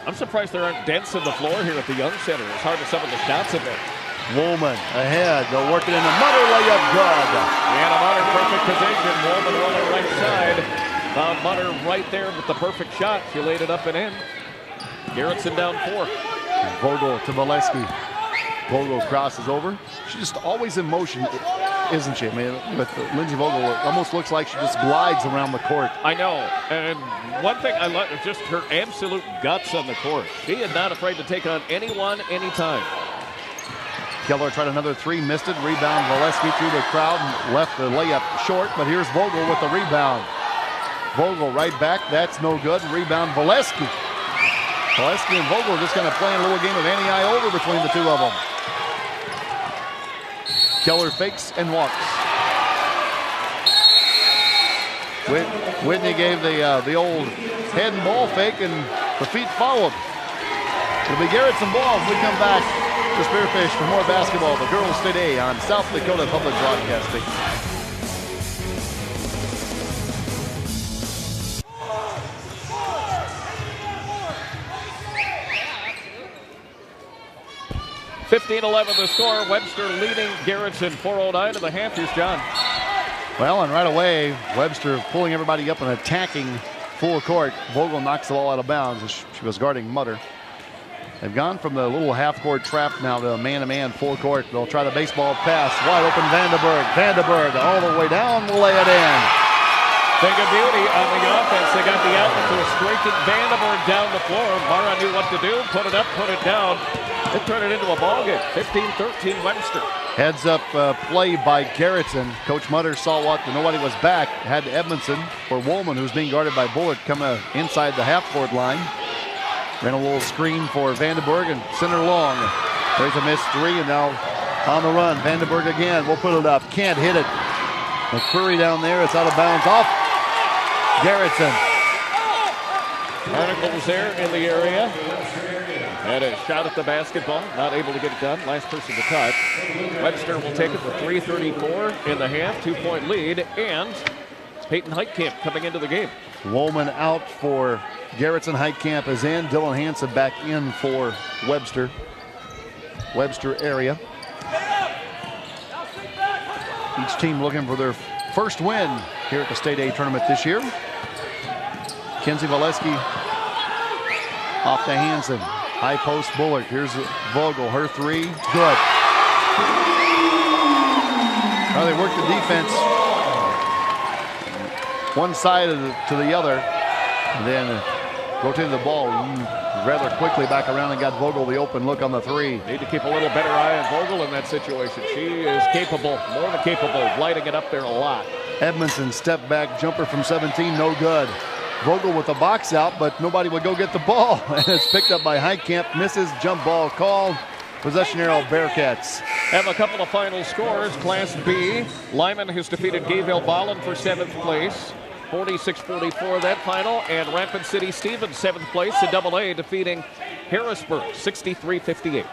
I'm surprised there aren't dents in the floor here at the Young Center. As hard as some of the shots have been. Woolman ahead. They'll work it in the Mutter layup good. And a Mutter perfect position. Woolman on the right side. Found Mutter right there with the perfect shot. She laid it up and in. Garretson down 4. Vogel to Valesky. Vogel crosses over. She's just always in motion, isn't she? I mean, with Lindsey Vogel, it almost looks like she just glides around the court. I know. And one thing I love is just her absolute guts on the court. She is not afraid to take on anyone, anytime. Keller tried another 3, missed it. Rebound, Valesky through the crowd and left the layup short, but here's Vogel with the rebound. Vogel right back, that's no good. Rebound, Valesky. Valesky and Vogel just kind of playing a little game of anti-eye over between the 2 of them. Keller fakes and walks. Whitney gave the old head and ball fake, and the feet followed. It'll be Garretson ball as we come back to Spearfish for more basketball. The girls today on South Dakota Public Broadcasting. (15-11) the score. Webster leading Garretson 4:09 to the half. Here's John. Well, and right away, Webster pulling everybody up and attacking full court. Vogel knocks the ball out of bounds as she was guarding Mutter. They've gone from the little half-court trap now to a man-to-man full court. They'll try the baseball pass. Wide open Vandenberg. Vandenberg all the way down, will lay it in. Thing of beauty on the offense. They got the outlet to a striking Vandenberg down the floor. Mara knew what to do. Put it up, put it down. It turned it into a ball game. 15-13 Webster. Heads up play by Garretson. Coach Mutter saw what nobody was back. Had Edmondson for Woolman, who's being guarded by Bullock, come inside the half-court line. Ran a little screen for Vandenberg and center long. There's a missed three, and now on the run. Vandenberg again. We'll put it up. Can't hit it. McCreary down there. It's out of bounds. Off Garretson. Article was there in the area. Had a shot at the basketball. Not able to get it done. Last person to touch. Webster will take it with 3:34 in the half. 2-point lead. And it's Peyton Heitkamp coming into the game. Woolman out for Garretson. Heitkamp is in. Dylan Hansen back in for Webster. Webster area. Each team looking for their first win here at the State A tournament this year. Kenzie Valesky off to Hansen. High post Bullard. Here's Vogel. Her three. Good. Now they work the defense one side to the other, and then rotated the ball rather quickly back around and got Vogel the open look on the three. Need to keep a little better eye on Vogel in that situation. She is capable, more than capable, of lighting it up there a lot. Edmondson step back jumper from 17, no good. Vogel with the box out, but nobody would go get the ball. And it's picked up by Heitkamp, misses, jump ball called. Possession arrow, Bearcats. Have a couple of final scores. Class B, Lyman has defeated Gayville-Volin for 7th place. 46-44 that final, and Rapid City Stevens 7th place in AA, defeating Harrisburg 63-58.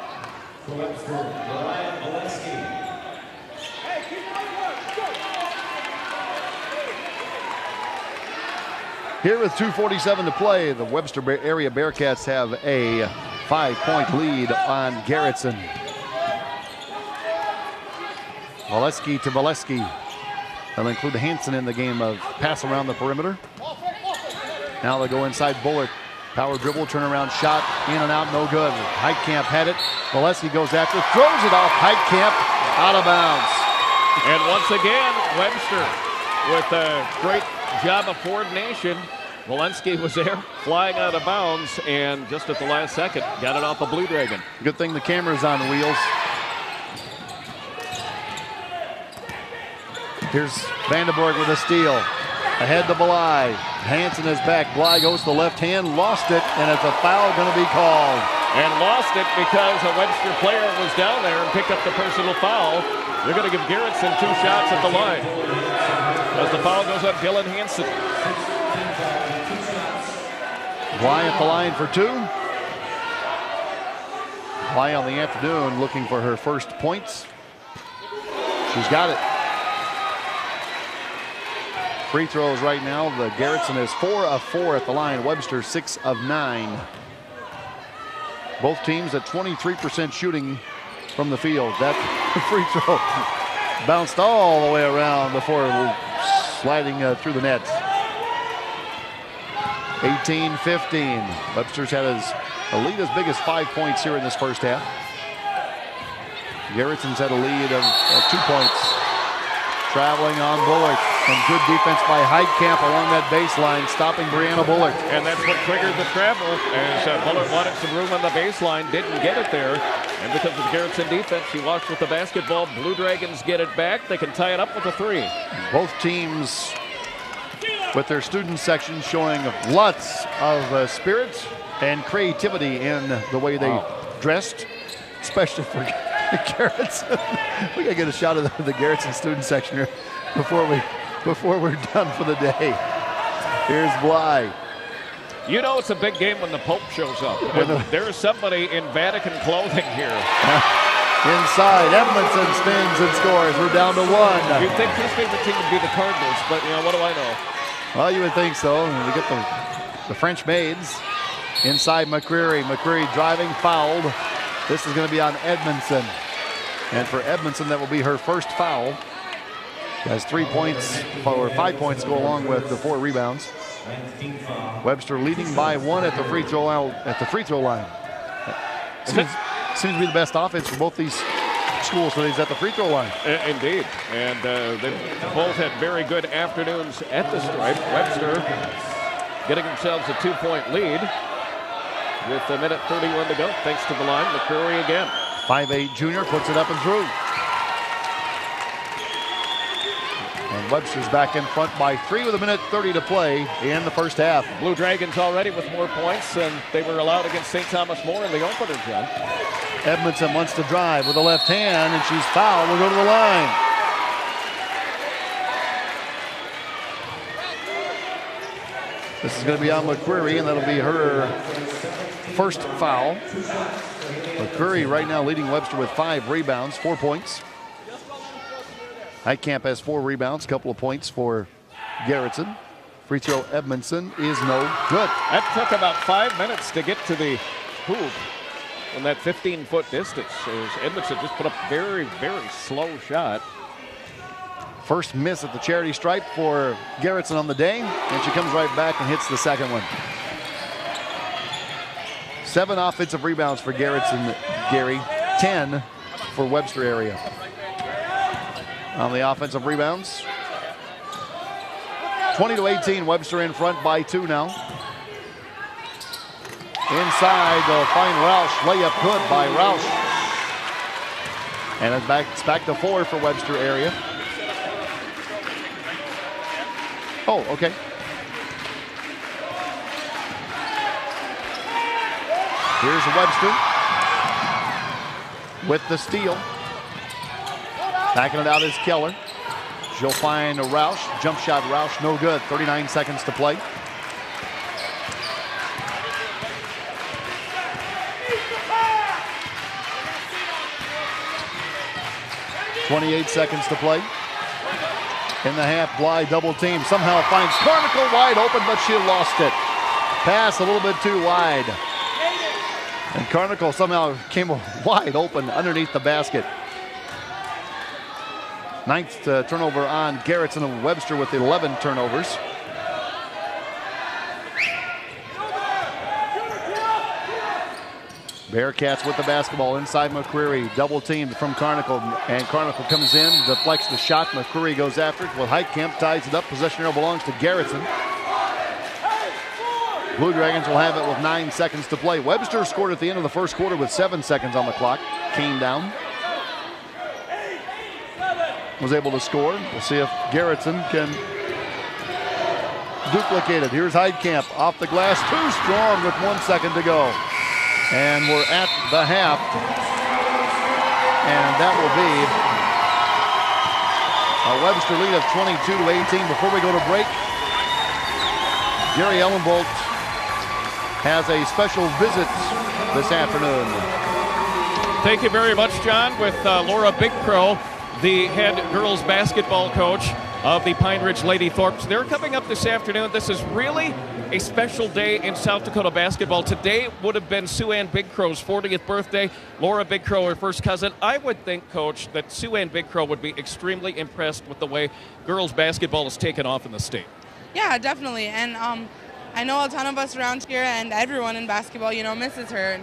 Here with 2:47 to play, the Webster area Bearcats have a 5-point lead on Garretson. Valesky to Valesky. That'll include Hansen in the game of pass around the perimeter. Now they go inside Bullard. Power dribble, turnaround shot, in and out, no good. Heitkamp had it. Valesky goes after, throws it off. Heitkamp out of bounds. And once again, Webster with a great job of coordination. Walensky was there, flying out of bounds, and just at the last second, got it off the Blue Dragon. Good thing the camera's on wheels. Here's Vandenberg with a steal. Ahead to Bly. Hansen is back. Bly goes to the left hand, lost it, and it's a foul going to be called. And lost it because a Webster player was down there and picked up the personal foul. They're going to give Garretson 2 shots at the line. As the foul goes up, Dylan Hansen. Bly at the line for 2. Bly on the afternoon looking for her first points. She's got it. Free throws right now. The Garretson is 4 of 4 at the line. Webster 6 of 9. Both teams at 23% shooting from the field. That free throw bounced all the way around before sliding through the net. 18-15. Webster's had a lead as big as 5 points here in this first half. Garretson's had a lead of 2 points. Traveling on Bullock. And good defense by Heitkamp along that baseline, stopping Brianna Bullock. And that's what triggered the travel, as Bullock wanted some room on the baseline, didn't get it there. And because of the Garretson defense, she walks with the basketball. Blue Dragons get it back. They can tie it up with a 3. Both teams with their student section showing lots of spirit and creativity in the way they dressed, especially for Garretson. We got to get a shot of the Garretson student section here before we before we're done for the day. Here's Bly. You know it's a big game when the Pope shows up. There's somebody in Vatican clothing here. Inside, Edmondson spins and scores. We're down to 1. You'd think his favorite team would be the Cardinals, but what do I know? Well, you would think so. We get the French maids. Inside McCreary. McCreary driving, fouled. This is going to be on Edmondson. And for Edmondson, that will be her first foul. She has 3 points, or 5 points to go along with the 4 rebounds. Webster leading by 1 at the free throw line. Seems to be the best offense for both these schools today is at the free throw line. Indeed. And they both had very good afternoons at the stripe. Webster getting themselves a 2-point lead with a minute 31 to go. Thanks to the line. McCreary again. 5'8" junior puts it up and through. And Webster's back in front by 3 with a minute 30 to play in the first half. Blue Dragons already with more points than they were allowed against St. Thomas More in the opener, John. Edmondson wants to drive with the left hand, and she's fouled. We'll go to the line. This is going to be on McCreary, and that'll be her first foul. McCreary right now leading Webster with 5 rebounds, 4 points. Heitkamp has 4 rebounds, a couple of points for Garretson. Free throw Edmondson is no good. That took about 5 minutes to get to the hoop in that 15-foot distance. Edmondson just put up a very, very slow shot. First miss at the charity stripe for Garretson on the day, and she comes right back and hits the second one. 7 offensive rebounds for Garretson, Gary. 10 for Webster area. On the offensive rebounds, 20-18, Webster in front by 2 now. Inside, they'll find Roush. Layup good by Roush. And it's back to 4 for Webster area. Oh, okay. Here's Webster with the steal. Backing it out is Keller. She'll find a Roush. Jump shot Roush, no good. 39 seconds to play. .28 seconds to play. In the half, Bly double team. Somehow finds Carmichael wide open, but she lost it. Pass a little bit too wide. And Carmichael somehow came wide open underneath the basket. 9th turnover on Garretson, and Webster with 11 turnovers. Bearcats with the basketball inside McCreary. Double teamed from Carmichael, and Carmichael comes in, deflects the shot. McCreary goes after it. Well, Heitkamp ties it up. Possession arrow belongs to Garretson. Blue Dragons will have it with 9 seconds to play. Webster scored at the end of the first quarter with 7 seconds on the clock. Came down. Was able to score. We'll see if Garretson can duplicate it. Here's Heitkamp off the glass. Too strong with 1 second to go. And we're at the half. And that will be a Webster lead of 22-18. Before we go to break, Gary Ellenbolt has a special visit this afternoon. Thank you very much, John, with Laura Big Crow, the head girls basketball coach of the Pine Ridge Lady Thorpes. They're coming up this afternoon. This is really a special day in South Dakota basketball. Today would have been Sue Ann Big Crow's 40th birthday. Laura Big Crow, her first cousin. I would think, Coach, that Sue Ann Big Crow would be extremely impressed with the way girls basketball is taken off in the state. Yeah, definitely. And I know a ton of us around here and everyone in basketball, misses her.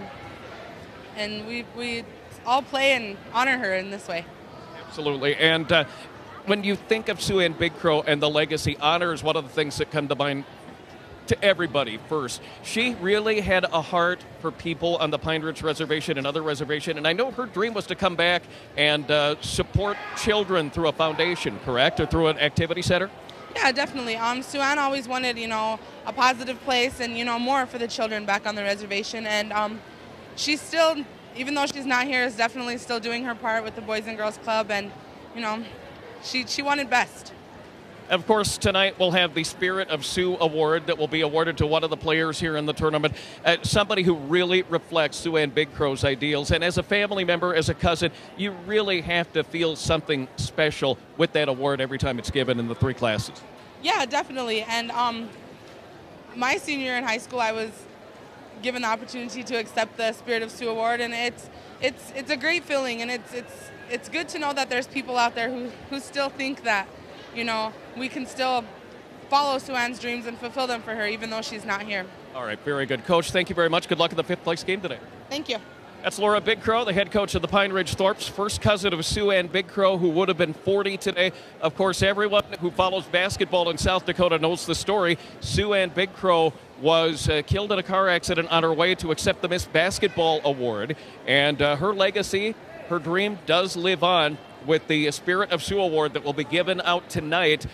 And we all play and honor her in this way. Absolutely. And when you think of Sue Ann Big Crow and the legacy, honor is one of the things that come to mind to everybody first. She really had a heart for people on the Pine Ridge Reservation and other reservation, and I know her dream was to come back and support children through a foundation, correct? Or through an activity center? Yeah, definitely. Sue Ann always wanted, a positive place and, more for the children back on the reservation. And she's still, even though she's not here, is definitely still doing her part with the Boys and Girls Club. And, she wanted best. Of course, tonight we'll have the Spirit of Sioux Award that will be awarded to one of the players here in the tournament. Somebody who really reflects Sioux-Ann Big Crow's ideals. And as a family member, as a cousin, you really have to feel something special with that award every time it's given in the 3 classes. Yeah, definitely. And my senior year in high school, I was given the opportunity to accept the Spirit of Sioux Award, and it's a great feeling, and it's good to know that there's people out there who still think that, you know, we can still follow Sioux-Ann's dreams and fulfill them for her, even though she's not here. All right, very good. Coach, thank you very much. Good luck in the 5th place game today. Thank you. That's Laura Big Crow, the head coach of the Pine Ridge Thorps, first cousin of Sioux-Ann Big Crow, who would have been 40 today. Of course, everyone who follows basketball in South Dakota knows the story. Sioux-Ann Big Crow was killed in a car accident on her way to accept the Miss Basketball Award. And her legacy, her dream does live on with the Spirit of Sioux Award that will be given out tonight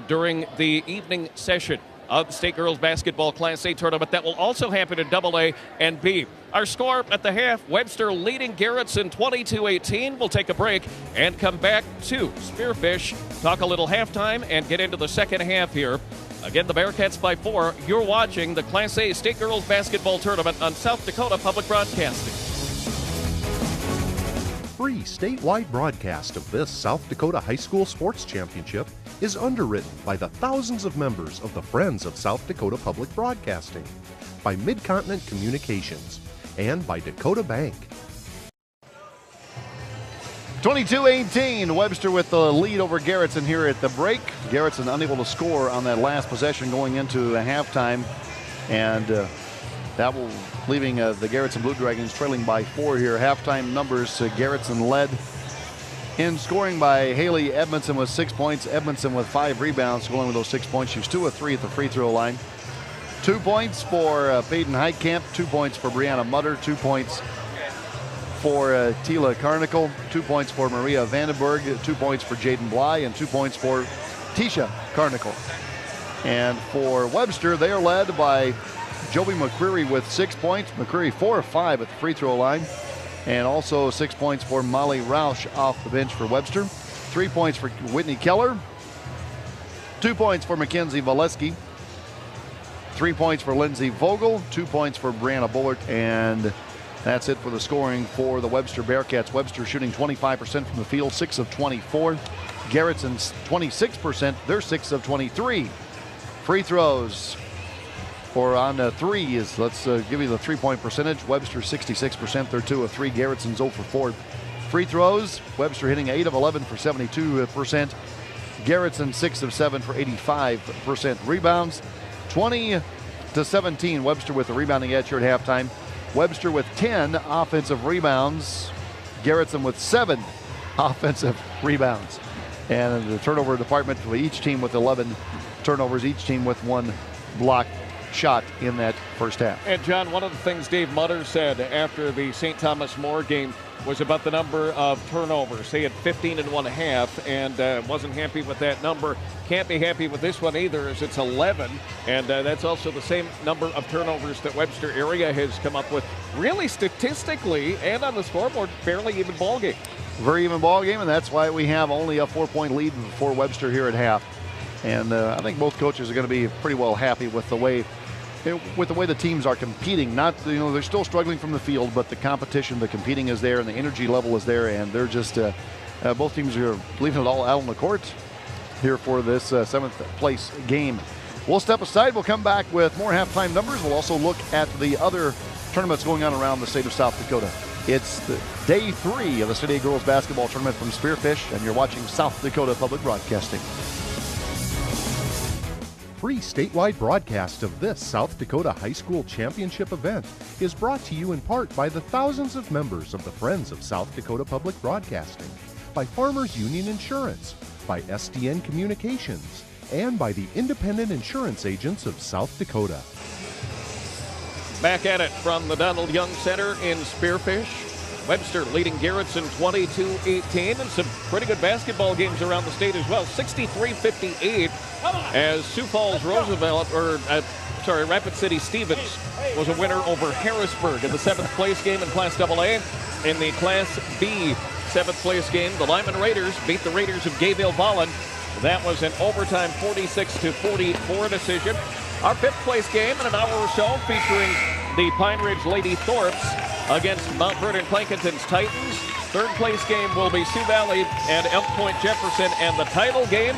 during the evening session of the State Girls Basketball Class A tournament. That will also happen in AA and B. Our score at the half, Webster leading Garretson 22-18. We'll take a break and come back to Spearfish, talk a little halftime, and get into the second half here. Again, the Bearcats by 4. You're watching the Class A State Girls Basketball Tournament on South Dakota Public Broadcasting. Free statewide broadcast of this South Dakota High School Sports Championship is underwritten by the thousands of members of the Friends of South Dakota Public Broadcasting, by Mid-Continent Communications, and by Dakota Bank. 22-18, Webster with the lead over Garretson here at the break. Garretson unable to score on that last possession going into halftime, and that will leaving the Garretson Blue Dragons trailing by 4 here. Halftime numbers, Garretson led in scoring by Haley Edmondson with 6 points. Edmondson with 5 rebounds, going with those 6 points. She was 2 of 3 at the free throw line. 2 points for Peyton Heitkamp, 2 points for Brianna Mutter, 2 points for Tila Carnicle, 2 points for Maria Vandenberg, 2 points for Jaden Bly, and 2 points for Tisha Carnicle. And for Webster, they are led by Joby McCreary with 6 points. McCreary 4 of 5 at the free throw line. And also 6 points for Molly Roush off the bench for Webster. 3 points for Whitney Keller. 2 points for Mackenzie Valesky. 3 points for Lindsay Vogel. 2 points for Brianna Bullard. And that's it for the scoring for the Webster Bearcats. Webster shooting 25% from the field, 6 of 24. Garretson's 26%. They're 6 of 23. Free throws for on threes. Let's give you the 3-point percentage. Webster 66%. They're 2 of 3. Garretson's 0 for 4. Free throws. Webster hitting 8 of 11 for 72%. Garretson 6 of 7 for 85%. Rebounds 20-17. Webster with the rebounding edge here at halftime. Webster with 10 offensive rebounds. Garretson with 7 offensive rebounds. And the turnover department for each team with 11 turnovers. Each team with 1 block shot in that first half. And John, one of the things Dave Mutter said after the St. Thomas More game was about the number of turnovers. They had 15 in 1/2 and wasn't happy with that number. Can't be happy with this one either, as it's 11, and that's also the same number of turnovers that Webster area has come up with. Really, statistically and on the scoreboard, fairly even ball game. Very even ball game, and that's why we have only a 4-point lead for Webster here at half. And I think both coaches are going to be pretty well happy with the way the teams are competing. Not, they're still struggling from the field, but the competition, the competing is there, and the energy level is there, and they're just both teams are leaving it all out on the court here for this 7th place game. We'll step aside. We'll come back with more halftime numbers. We'll also look at the other tournaments going on around the state of South Dakota. It's the day 3 of the City Girls Basketball Tournament from Spearfish, and you're watching South Dakota Public Broadcasting. Free statewide broadcast of this South Dakota High School Championship event is brought to you in part by the thousands of members of the Friends of South Dakota Public Broadcasting, by Farmers Union Insurance, by SDN Communications, and by the Independent Insurance Agents of South Dakota. Back at it from the Donald Young Center in Spearfish. Webster leading Garretson 22-18, and some pretty good basketball games around the state as well. 63-58 as Sioux Falls Rapid City Stevens was a winner over Harrisburg in the 7th place game in Class AA. In the Class B 7th place game, the Lyman Raiders beat the Raiders of Gayville-Volin That was an overtime 46-44 decision. Our fifth place game in an hour or so featuring the Pine Ridge Lady Thorpes against Mount Vernon Plankinton's Titans. Third place game will be Sioux Valley and Elk Point Jefferson, and the title game,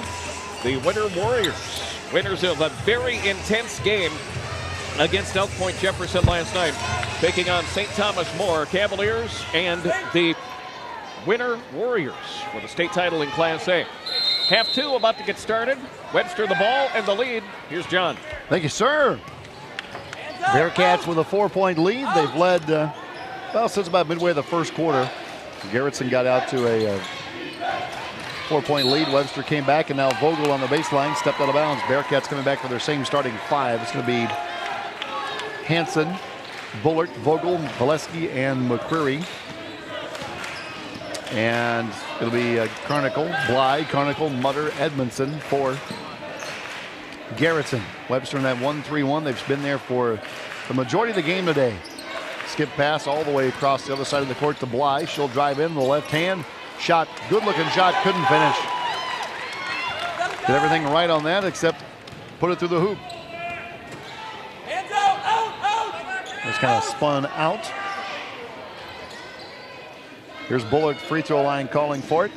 the Winter Warriors. Winners of a very intense game against Elk Point Jefferson last night, taking on St. Thomas More Cavaliers and the Winter Warriors for the state title in Class A. Half two about to get started. Webster the ball and the lead. Here's John. Thank you, sir. Bearcats with a 4-point lead. They've led, well, since about midway of the first quarter. Garretson got out to a 4-point lead. Webster came back, and now Vogel on the baseline stepped out of bounds. Bearcats coming back for their same starting five. It's going to be Hanson, Bullard, Vogel, Valesky, and McCreary. And it'll be Carnicle, Bly, Carnicle, Mutter, Edmondson for Garretson. Webster in that 1-3-1. They've been there for the majority of the game today. Skip pass all the way across the other side of the court to Bly. She'll drive in the left hand. Shot, good looking shot, couldn't finish. Did everything right on that except put it through the hoop. Just kind of spun out. Here's Bullard, free throw line calling for it.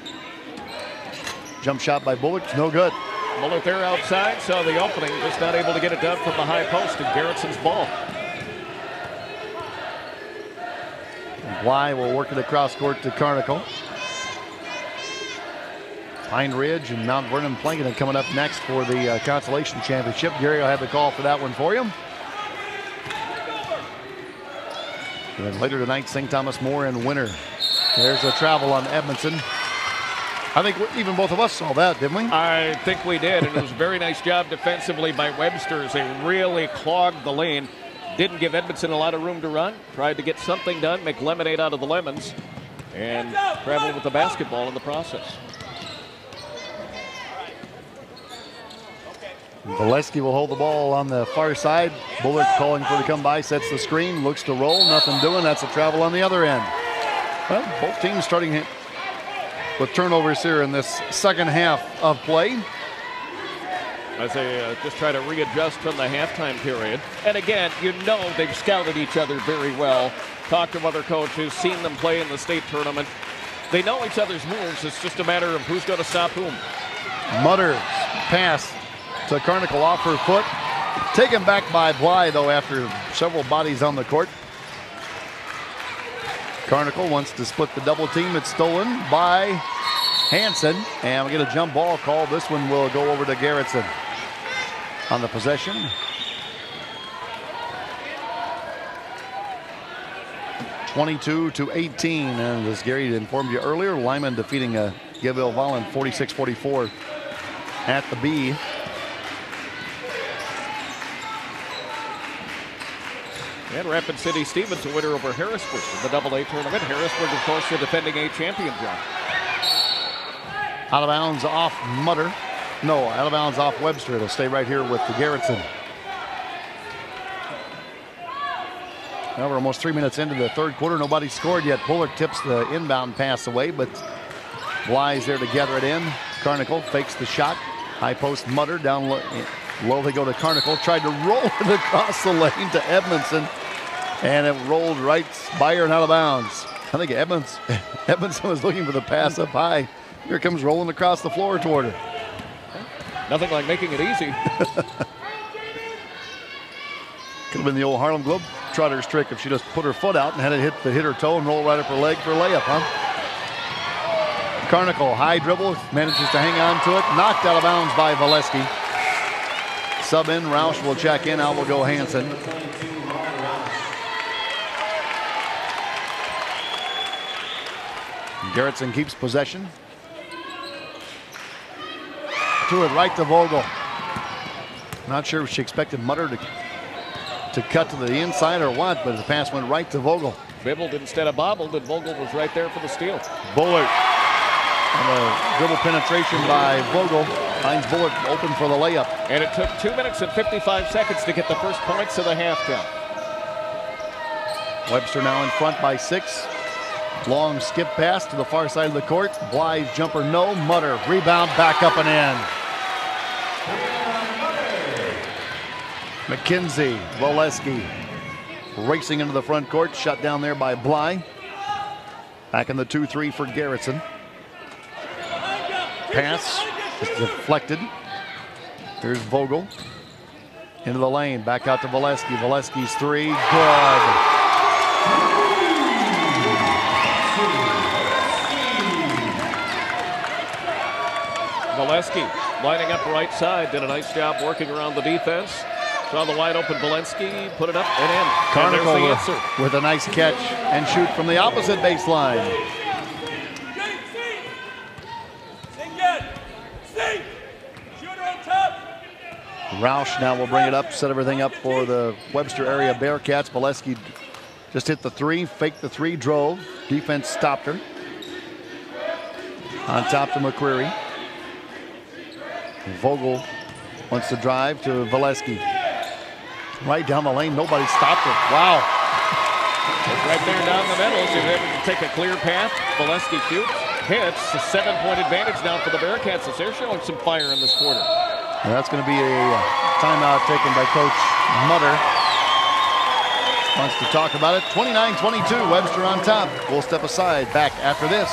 Jump shot by Bullard, no good. Bullard there outside, saw the opening, just not able to get it done from the high post, and Garretson's ball. Bly will work it across court to Carnicle. Pine Ridge and Mount Vernon Plankinton coming up next for the Consolation Championship. Gary will have the call for that one for you. And then later tonight, St. Thomas More and Winter. There's a travel on Edmondson. I think even both of us saw that, didn't we? I think we did, and it was a very nice job defensively by Webster as they really clogged the lane. Didn't give Edmondson a lot of room to run. Tried to get something done, make lemonade out of the lemons, and travel with the basketball in the process. Valesky will hold the ball on the far side. Bullard calling for the come by, sets the screen, looks to roll, nothing doing. That's a travel on the other end. Well, both teams starting with turnovers here in this second half of play. As they just try to readjust from the halftime period. And again, you know they've scouted each other very well. Talked to other coaches, seen them play in the state tournament. They know each other's moves. It's just a matter of who's going to stop whom. Mutter's pass to Carnicle off her foot. Taken back by Bly, though, after several bodies on the court. Carnicle wants to split the double team. It's stolen by Hanson. And we get a jump ball call. This one will go over to Garretson on the possession. (22-18). And as Gary informed you earlier, Lyman defeating Gayville-Volin 46-44 at the B. And Rapid City Stevens a winner over Harrisburg in the AA tournament. Harrisburg, of course, the defending A champion, John. Out of bounds off Mutter. No, out of bounds off Webster. It'll stay right here with the Garretson. Now we're almost 3 minutes into the third quarter. Nobody scored yet. Bullard tips the inbound pass away, but Bly's there to gather it in. Carnicle fakes the shot. High post Mutter down low. They go to Carnicle. Tried to roll it across the lane to Edmondson, and it rolled right by her and out of bounds. I think Edmondson was looking for the pass up high. Here it comes rolling across the floor toward her. Nothing like making it easy. Could have been the old Harlem Globetrotters trick if she just put her foot out and had it hit her toe and roll right up her leg for a layup, huh? Carnicle, high dribble, manages to hang on to it. Knocked out of bounds by Valesky. Sub in, Roush will check in. Out will go Hanson. Garretson keeps possession. Threw it right to Vogel. Not sure if she expected Mutter to cut to the inside or what, but the pass went right to Vogel. Bibbled instead of bobbled, and Vogel was right there for the steal. Bullard. And a dribble penetration by Vogel finds Bullard open for the layup. And it took 2 minutes and 55 seconds to get the first points of the halftime. Webster now in front by 6. Long skip pass to the far side of the court. Blythe jumper, no. Mutter, rebound, back up and in. McKenzie, Valesky racing into the front court. Shut down there by Blythe. Back in the 2-3 for Garretson. Pass is deflected. Here's Vogel. Into the lane, back out to Valesky. Valesky's three, good. Valesky lining up right side, did a nice job working around the defense. Saw the wide open Valesky, put it up and in. Carnival and there's the answer. with a nice catch and shoot from the opposite baseline. Roush now will bring it up, set everything up for the Webster area Bearcats. Valesky just hit the three, faked the three, drove. Defense stopped her. On top to McCreary. Vogel wants to drive to Valesky. Right down the lane, nobody stopped her. Wow. It's right there down the middle. She's able to take a clear path. Valesky shoots, hits. A 7-point advantage now for the Bearcats as they're showing some fire in this quarter. And that's going to be a timeout taken by Coach Mutter. Wants to talk about it. 29-22, Webster on top. We'll step aside. Back after this.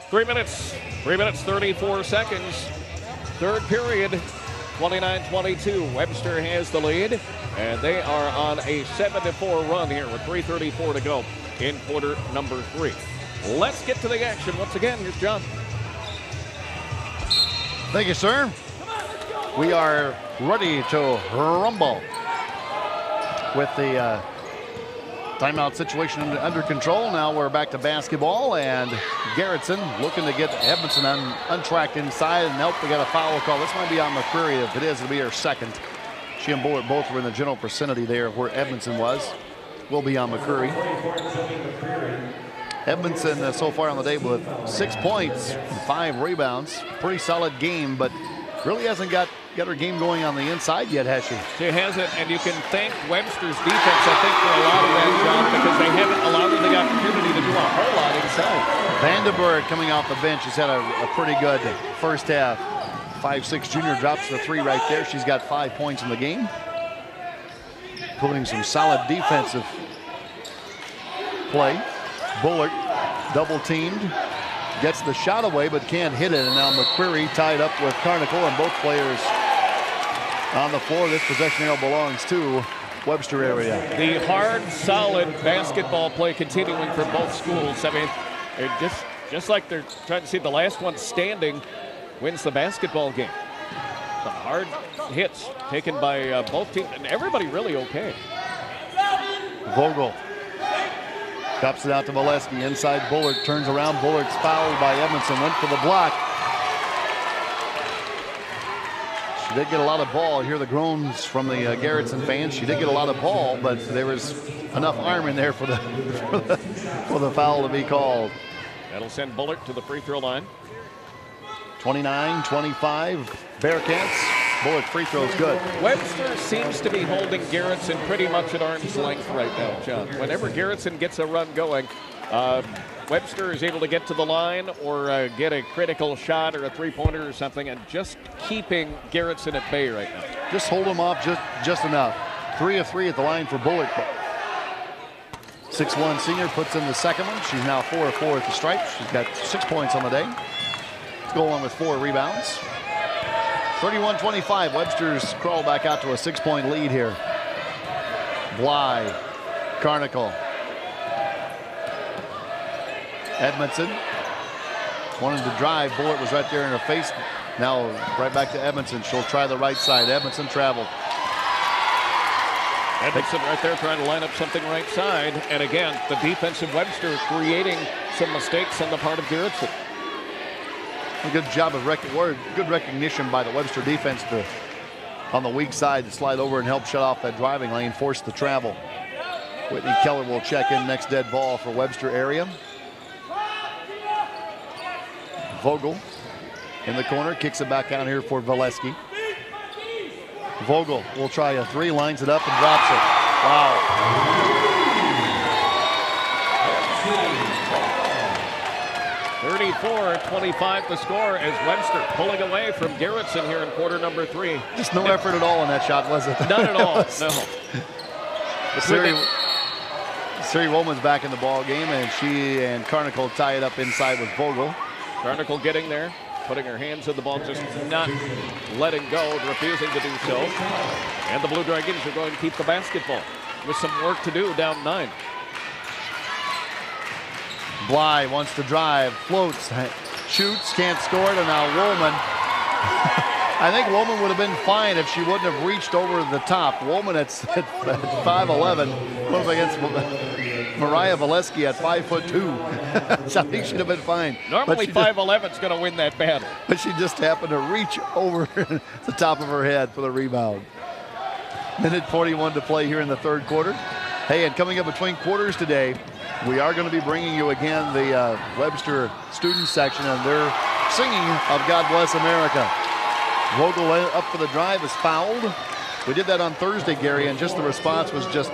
3 minutes, 34 seconds. Third period, 29-22. Webster has the lead, and they are on a 7-4 run here with 3:34 to go in quarter number 3. Let's get to the action once again. Here's John. Thank you, sir. We are ready to rumble with the timeout situation under control. Now we're back to basketball, and Garretson looking to get Edmondson untracked inside, and nope, we got a foul call. This might be on McCreary. If it is, it'll be her second. She and Bullard both were in the general vicinity there of where Edmondson was. Will be on McCreary. Edmondson so far on the day with 6 points, 5 rebounds. Pretty solid game, but really hasn't got her game going on the inside yet, has she? She hasn't, and you can thank Webster's defense, I think, for a lot of that job because they haven't allowed her the opportunity to do a whole lot inside. Vandenberg coming off the bench has had a pretty good first half. 5'6" junior drops the three right there. She's got 5 points in the game. Putting some solid defensive play. Bullard double teamed, gets the shot away but can't hit it, and now McCreary tied up with Carnicle, and both players on the floor. This possession arrow belongs to Webster area. The hard, solid basketball play continuing for both schools. I mean, just like they're trying to see the last one standing wins the basketball game. The hard hits taken by both teams, and everybody really okay. Vogel cups it out to Valesky. Inside Bullard, turns around. Bullard's fouled by Edmondson. Went for the block. She did get a lot of ball. Hear the groans from the Garretson fans. She did get a lot of ball, but there was enough arm in there for the foul to be called. That'll send Bullard to the free throw line. 29-25 Bearcats. Bullard free throw's good. Webster seems to be holding Garretson pretty much at arm's length right now, John. Whenever Garretson gets a run going, Webster is able to get to the line or get a critical shot or a three-pointer or something, and just keeping Garretson at bay right now. Just hold him off just enough. 3 of 3 at the line for Bullard. 6'1" senior puts in the second one. She's now 4 of 4 at the stripe. She's got 6 points on the day. Let's go on with 4 rebounds. 31-25. Webster's crawled back out to a 6-point lead here. Blythe, Carnicle, Edmondson wanted to drive. Bullard was right there in her face. Now right back to Edmondson. She'll try the right side. Edmondson traveled. Edmondson right there trying to line up something right side. And again, the defensive Webster creating some mistakes on the part of Garretson. A good job of good recognition by the Webster defense on the weak side to slide over and help shut off that driving lane, force the travel. Whitney Keller will check in next dead ball for Webster area. Vogel in the corner, kicks it back out here for Valesky. Vogel will try a three, lines it up and drops it. Wow. 24-25 the score as Webster pulling away from Garretson here in quarter number 3. Just no effort at all in that shot, was it? None at all, no. Siri Woolman's back in the ball game, and she and Carnicle tie it up inside with Vogel. Carnicle getting there, putting her hands in the ball, just not letting go, refusing to do so. And the Blue Dragons are going to keep the basketball with some work to do down 9. Bly wants to drive, floats, shoots, can't score it, and now Woolman. I think Woolman would have been fine if she wouldn't have reached over the top. Woolman at 5'11", up against Mariah Valesky at 5'2". So I think she'd have been fine. Normally 5'11" is going to win that battle. But she just happened to reach over the top of her head for the rebound. Minute 41 to play here in the third quarter. Hey, and coming up between quarters today, we are going to be bringing you again the Webster student section, and they're singing of God Bless America. Vogel up for the drive is fouled. We did that on Thursday, Gary, and just the response was just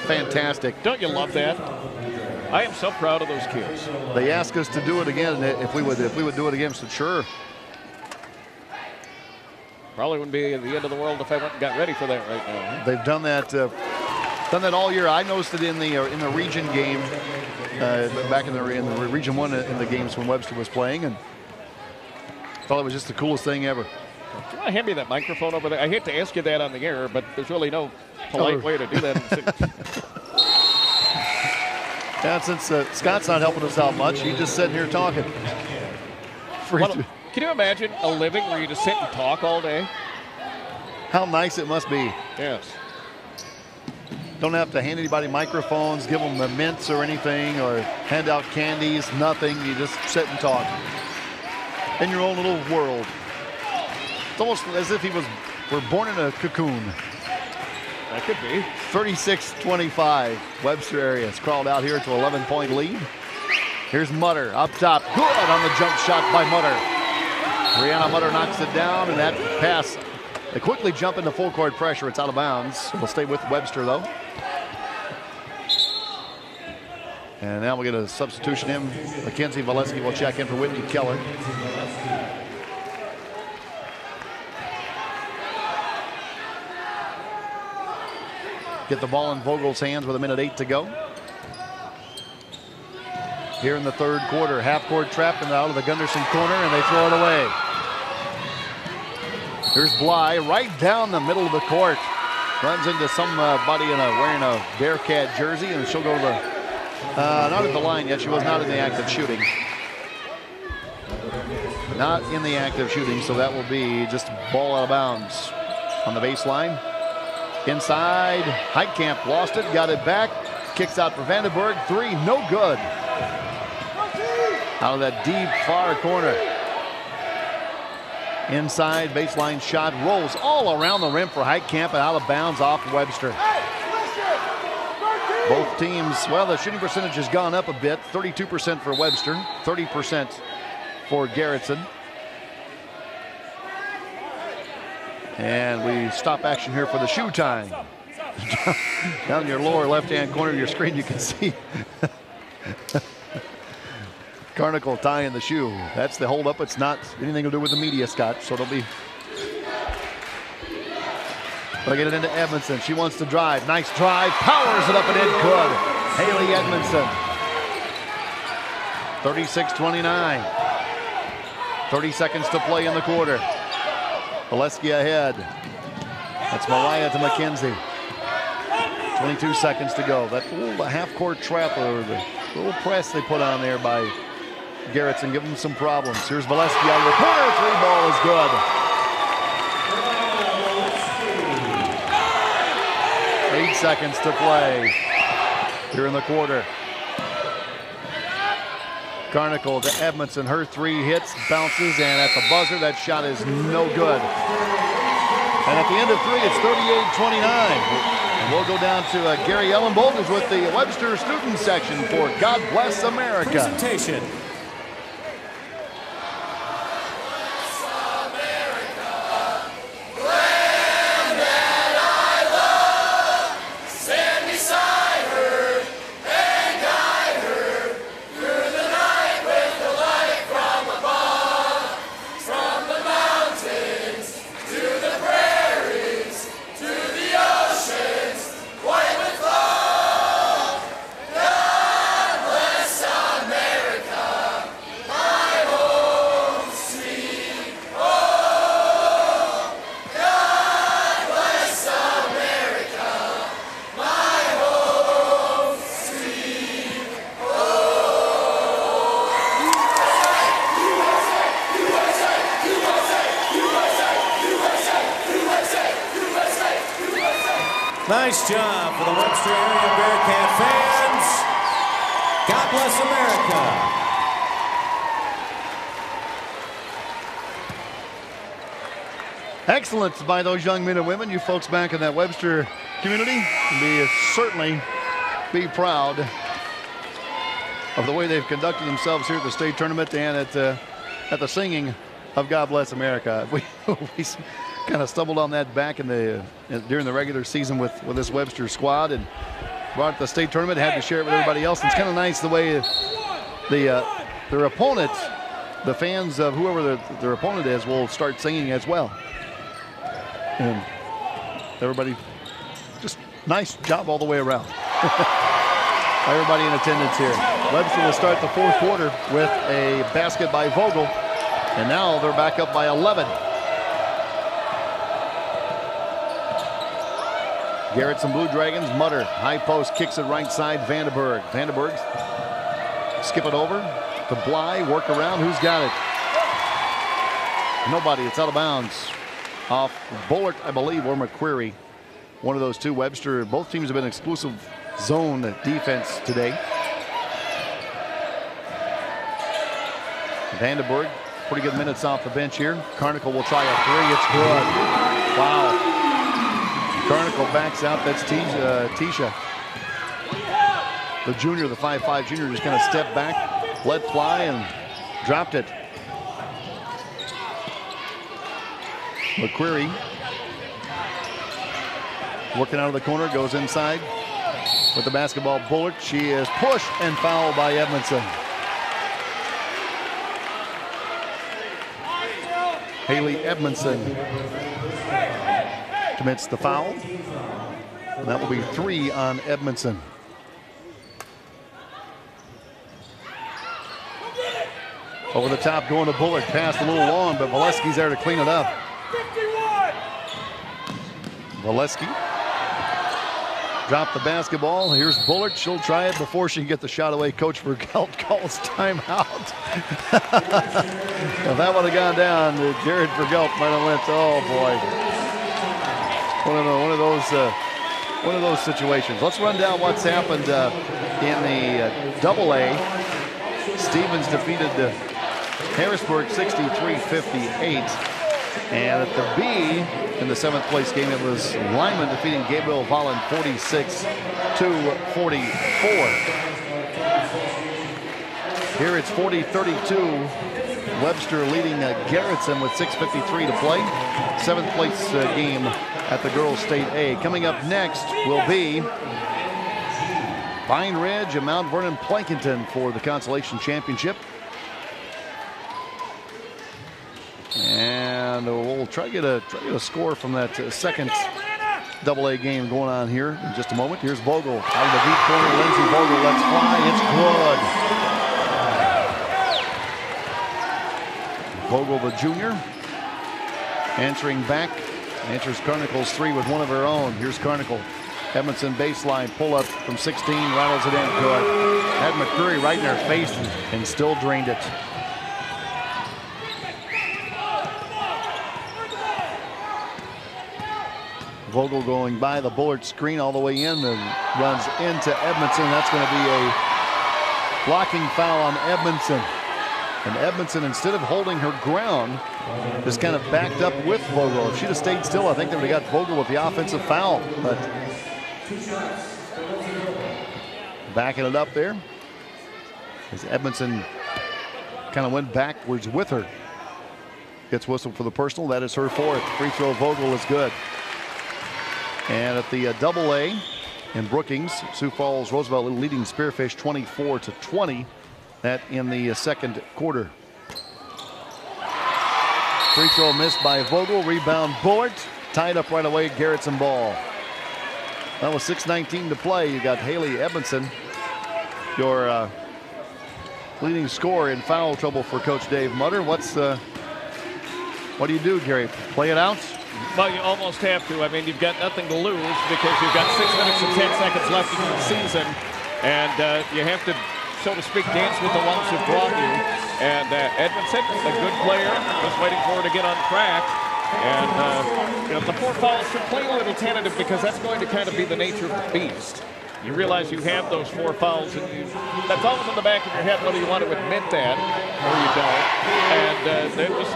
fantastic. Don't you love that? I am so proud of those kids. They asked us to do it again, if we would do it again. So sure. Probably wouldn't be the end of the world if I went and got ready for that right now. They've done that. Done that all year. I noticed it in the region game, back in the region 1 in the games when Webster was playing, and thought it was just the coolest thing ever. Do you want to hand me that microphone over there? I hate to ask you that on the air, but there's really no polite way to do that. Yeah, since Scott's not helping us out much, he's just sitting here talking. Can you imagine a living where you just sit and talk all day? How nice it must be. Yes. Don't have to hand anybody microphones, give them the mints or anything, or hand out candies, nothing. You just sit and talk in your own little world. It's almost as if we're born in a cocoon. That could be. 36-25. Webster area has crawled out here to 11-point lead. Here's Mutter up top. Good on the jump shot by Mutter. Brianna Mutter knocks it down, and that pass, they quickly jump into full court pressure. It's out of bounds. It'll stay with Webster, though. And now we get a substitution in. Mackenzie Valesky will check in for Whitney Keller. Get the ball in Vogel's hands with 1:08 to go. Here in the third quarter, half-court trap and out of the Gunderson corner, and they throw it away. Here's Bly right down the middle of the court. Runs into somebody wearing a Bearcat jersey, and she'll go to the, not at the line yet. She was not in the act of shooting. Not in the act of shooting, so that will be just ball out of bounds on the baseline. Inside, Heitkamp lost it, got it back, kicks out for Vandenberg, 3, no good. Out of that deep far corner. Inside, baseline shot, rolls all around the rim for Heitkamp and out of bounds off Webster. Both teams, well, the shooting percentage has gone up a bit, 32% for Webster, 30% for Garretson. And we stop action here for the shoe time. Down in your lower left-hand corner of your screen, you can see Carnicle tying the shoe. That's the hold-up. It's not anything to do with the media, Scott. So they'll be. They'll get it into Edmondson. She wants to drive. Nice drive. Powers it up and in. Good. Haley Edmondson. 36-29. 30 seconds to play in the quarter. Valesky ahead. That's Mariah to McKenzie. 22 seconds to go. That little half-court trap or the little press they put on there by Garretson, give them some problems. Here's Valesky out of the corner. 3 ball is good. 8 seconds to play here in the quarter. Carnicle to Edmondson. Her 3 hits, bounces, and at the buzzer, that shot is no good. And at the end of 3, it's 38-29. And we'll go down to Gary Ellenbolt, who's with the Webster student section for God Bless America. Presentation. Nice job for the Webster area Bearcat fans. God bless America. Excellent by those young men and women. You folks back in that Webster community can certainly be proud of the way they've conducted themselves here at the state tournament and at the singing of God Bless America. We kind of stumbled on that back during the regular season with this Webster squad and brought it to the state tournament, had to share it with everybody else. And it's kind of nice the way their opponent, the fans of whoever their opponent is, will start singing as well. And everybody, just nice job all the way around. Everybody in attendance here. Webster will start the fourth quarter with a basket by Vogel. And now they're back up by 11. Garretson Blue Dragons, Mutter, high post, kicks it right side, Vandenberg. Vandenberg, skip it over to Bly, work around, who's got it? Nobody, it's out of bounds. Off Bullard, I believe, or McQuarrie. One of those two. Webster, both teams have been exclusive zone defense today. Vandenberg, pretty good minutes off the bench here. Carnicle will try a three, it's good. Wow. Carnicle backs out, that's Tisha. The junior, the 5'5" junior, just kind of stepped back, let fly, and dropped it. McQuarrie working out of the corner, goes inside with the basketball. Bullard, she is pushed and fouled by Edmondson. Haley Edmondson commits the foul. And that will be 3 on Edmondson. Over the top, going to Bullard. Passed a little long, but Valesky's there to clean it up. Valesky dropped the basketball. Here's Bullard. She'll try it before she can get the shot away. Coach Vergelt calls timeout. If that would have gone down, Jared Vergelt might have went, oh boy. One of those situations. Let's run down what's happened in the AA. Stevens defeated Harrisburg 63-58. And at the B, in the 7th place game, it was Lyman defeating Gayville-Volin 46-44. Here it's 40-32. Webster leading Garretson with 6:53 to play. 7th place game at the girls' state A. Coming up next will be Pine Ridge and Mount Vernon Plankinton for the consolation championship. And we'll try to get a score from that second AA game going on here in just a moment. Here's Vogel out of the deep corner. Lindsey Vogel lets fly. It's good. Vogel, the junior, answering back. Answers Carnicle's 3 with one of her own. Here's Carnicle. Edmondson baseline pull up from 16, rattles it in. Good. Had McCurry right in her face and still drained it. Vogel going by the Bullard screen all the way in and runs into Edmondson. That's going to be a blocking foul on Edmondson. And Edmondson, instead of holding her ground, just kind of backed up with Vogel. If she'd have stayed still, I think they would have got Vogel with the offensive foul. But backing it up there as Edmondson kind of went backwards with her. Gets whistled for the personal. That is her 4th. Free throw Vogel is good. And at the AA in Brookings, Sioux Falls Roosevelt leading Spearfish 24-20. That in the second quarter. Free throw missed by Vogel. Rebound Bullard. Tied up right away. Garretson ball. That was 6:19 to play. You got Haley Edmondson, your leading scorer, in foul trouble for Coach Dave Mutter. What do you do, Gary? Play it out? Well, you almost have to. I mean, you've got nothing to lose because you've got 6 minutes and 10 seconds left in the season. And you have to, so to speak, dance with the ones who brought you. And Edmondson, a good player, was waiting for her to get on track. And the 4 fouls should play a little tentative because that's going to kind of be the nature of the beast. You realize you have those 4 fouls, and that's always in the back of your head whether you want to admit that or you don't. And then just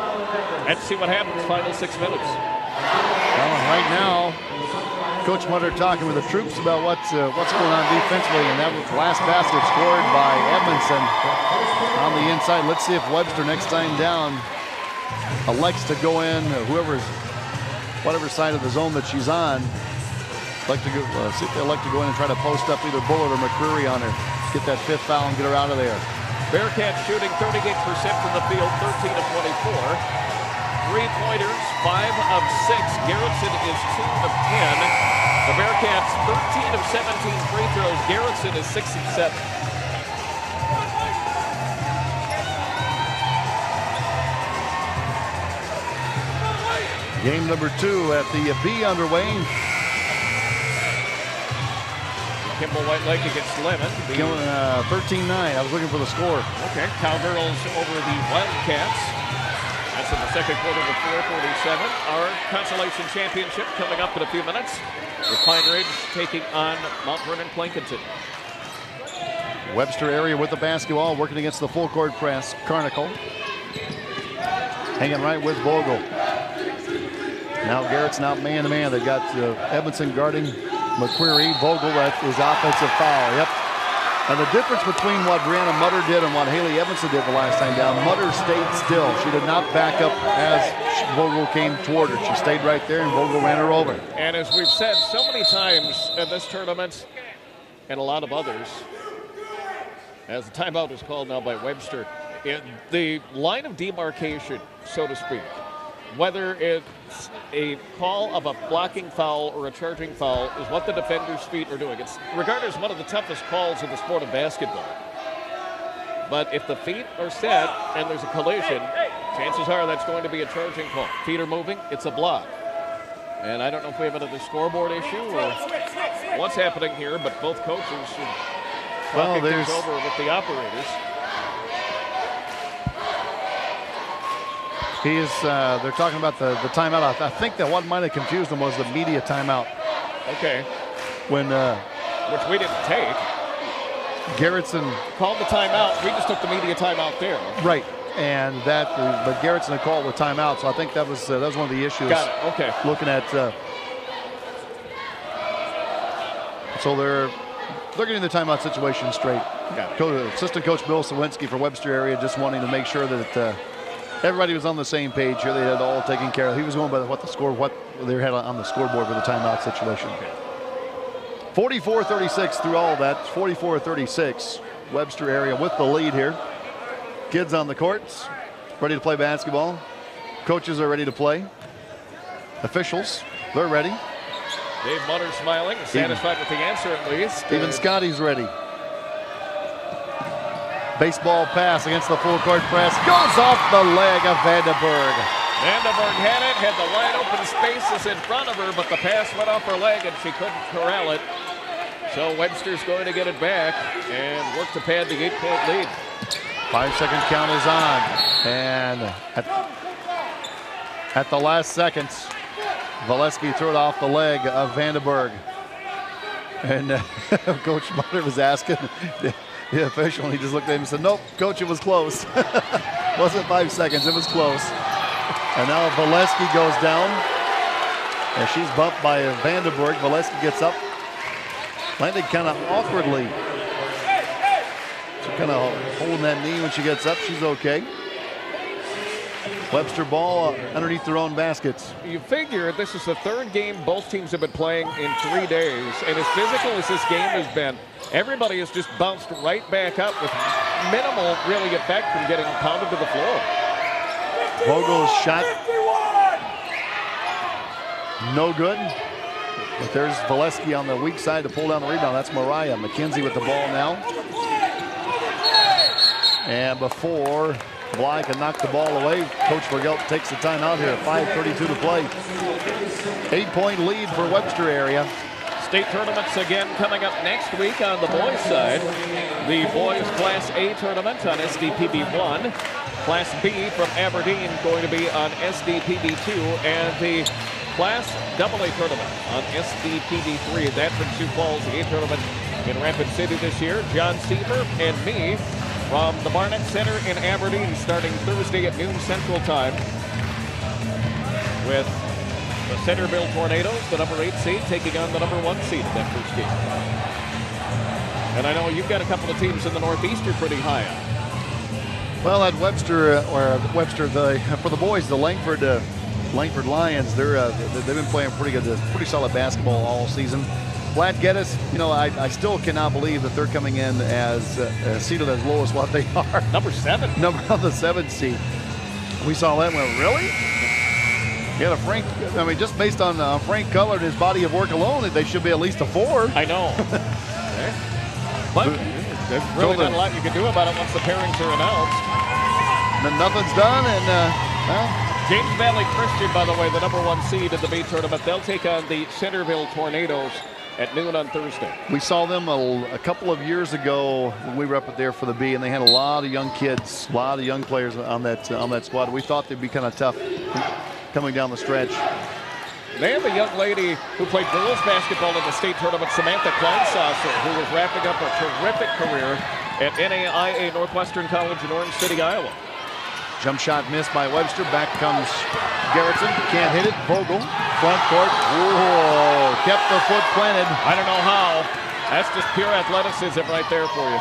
let's see what happens. Final 6 minutes. Well, right now, Coach Mutter talking with the troops about what's going on defensively, and that was the last basket scored by Edmondson on the inside. Let's see if Webster next time down elects to go in, whatever side of the zone that she's on. See if they elect to go in and try to post up either Bullitt or McCreary on her, get that 5th foul and get her out of there. Bearcats shooting 38% from the field, 13 of 24. 3-pointers, 5 of 6. Garretson is 2 of 10. The Bearcats 13 of 17 free throws. Garretson is 6 of 7. Game number 2 at the B underway. Kimball White-Lake against Lyman. 13-9. I was looking for the score. Okay, Cowgirls over the Wildcats. That's in the second quarter of 4:47. Our consolation championship coming up in a few minutes with Pine Ridge taking on Mount Vernon Plankinton. Webster area with the basketball, working against the full court press. Carnicle hanging right with Vogel. Now Garretson out man-to-man. They've got Edmondson guarding McQuarrie. Vogel, that is offensive foul. Yep. And the difference between what Brianna Mutter did and what Haley Edmondson did the last time down, Mutter stayed still. She did not back up as Vogel came toward her. She stayed right there, and Vogel ran her over. And as we've said so many times in this tournament and a lot of others, as the timeout is called now by Webster, the line of demarcation, so to speak, whether it's a call of a blocking foul or a charging foul, is what the defender's feet are doing. It's regarded as one of the toughest calls in the sport of basketball. But if the feet are set and there's a collision, chances are that's going to be a charging call. Feet are moving, it's a block. And I don't know if we have another scoreboard issue or what's happening here, but both coaches should talk things over with the operators. They're talking about the timeout. I think that what might have confused them was the media timeout. Okay. Which we didn't take. Garretson called the timeout. We just took the media timeout there. Right, and but Garretson had called the timeout, so I think that was one of the issues. Got it. Okay. Looking at, so they're getting the timeout situation straight. Got it. Assistant Coach Bill Sawinski for Webster area just wanting to make sure that everybody was on the same page here. They had all taken care of. He was going by what they had on the scoreboard for the timeout situation. 44-36 through all of that. 44-36. Webster area with the lead here. Kids on the courts, ready to play basketball. Coaches are ready to play. Officials, they're ready. Dave Mutter smiling, satisfied with the answer at least. Even Scotty's ready. Baseball pass against the full court press. Goes off the leg of Vandenberg. Vandenberg had the wide open spaces in front of her, but the pass went off her leg and she couldn't corral it. So Webster's going to get it back and work to pad the 8-point lead. 5-second count is on. And at the last seconds, Valesky threw it off the leg of Vandenberg. And Coach Mutter was asking the official, and he just looked at him and said, nope, Coach, it was close. Wasn't 5 seconds, it was close. And now Valesky goes down. And she's bumped by Vandenberg. Valesky gets up. Landed kind of awkwardly. She's kind of holding that knee when she gets up. She's okay. Webster ball underneath their own baskets. You figure this is the third game both teams have been playing in 3 days. And as physical as this game has been, everybody has just bounced right back up with minimal, really, effect from getting pounded to the floor. Vogel's shot. No good. But there's Valesky on the weak side to pull down the rebound. That's Mariah. McKenzie with the ball now. And before Bly can knock the ball away, Coach Vergelt takes the timeout here. 5:32 to play. 8-point lead for Webster area. State tournaments again coming up next week on the boys' side. The boys Class A tournament on SDPB 1. Class B from Aberdeen going to be on SDPB2, and the Class AA tournament on SDPB3. That from Sioux Falls, the A tournament in Rapid City this year. John Seaver and me from the Barnett Center in Aberdeen, starting Thursday at noon Central Time, with the Centerville Tornadoes, the number 8 seed, taking on the number 1 seed in that first game. And I know you've got a couple of teams in the Northeast you're pretty high on. Well, at Webster, for the boys, the Langford Lions, they've been playing pretty solid basketball all season. Glad Geddes, I still cannot believe that they're coming in as seeded as low as what they are. Number 7. Number of the 7th seed. We saw that and went, really? Yeah, just based on Frank Cutler and his body of work alone, they should be at least a 4. I know. But there's really not a lot you can do about it once the pairings are announced. And then nothing's done, and James Valley Christian, by the way, the number 1 seed in the B tournament. They'll take on the Centerville Tornadoes at noon on Thursday. We saw them a couple of years ago when we were up there for the B, and they had a lot of young kids, a lot of young players on that squad. We thought they'd be kind of tough coming down the stretch. They have a young lady who played girls basketball in the state tournament, Samantha Kleinsasser, who was wrapping up a terrific career at NAIA Northwestern College in Orange City, Iowa. Jump shot missed by Webster. Back comes Garretson. Can't hit it. Vogel, front court. Whoa, kept the foot planted. I don't know how. That's just pure athleticism right there for you.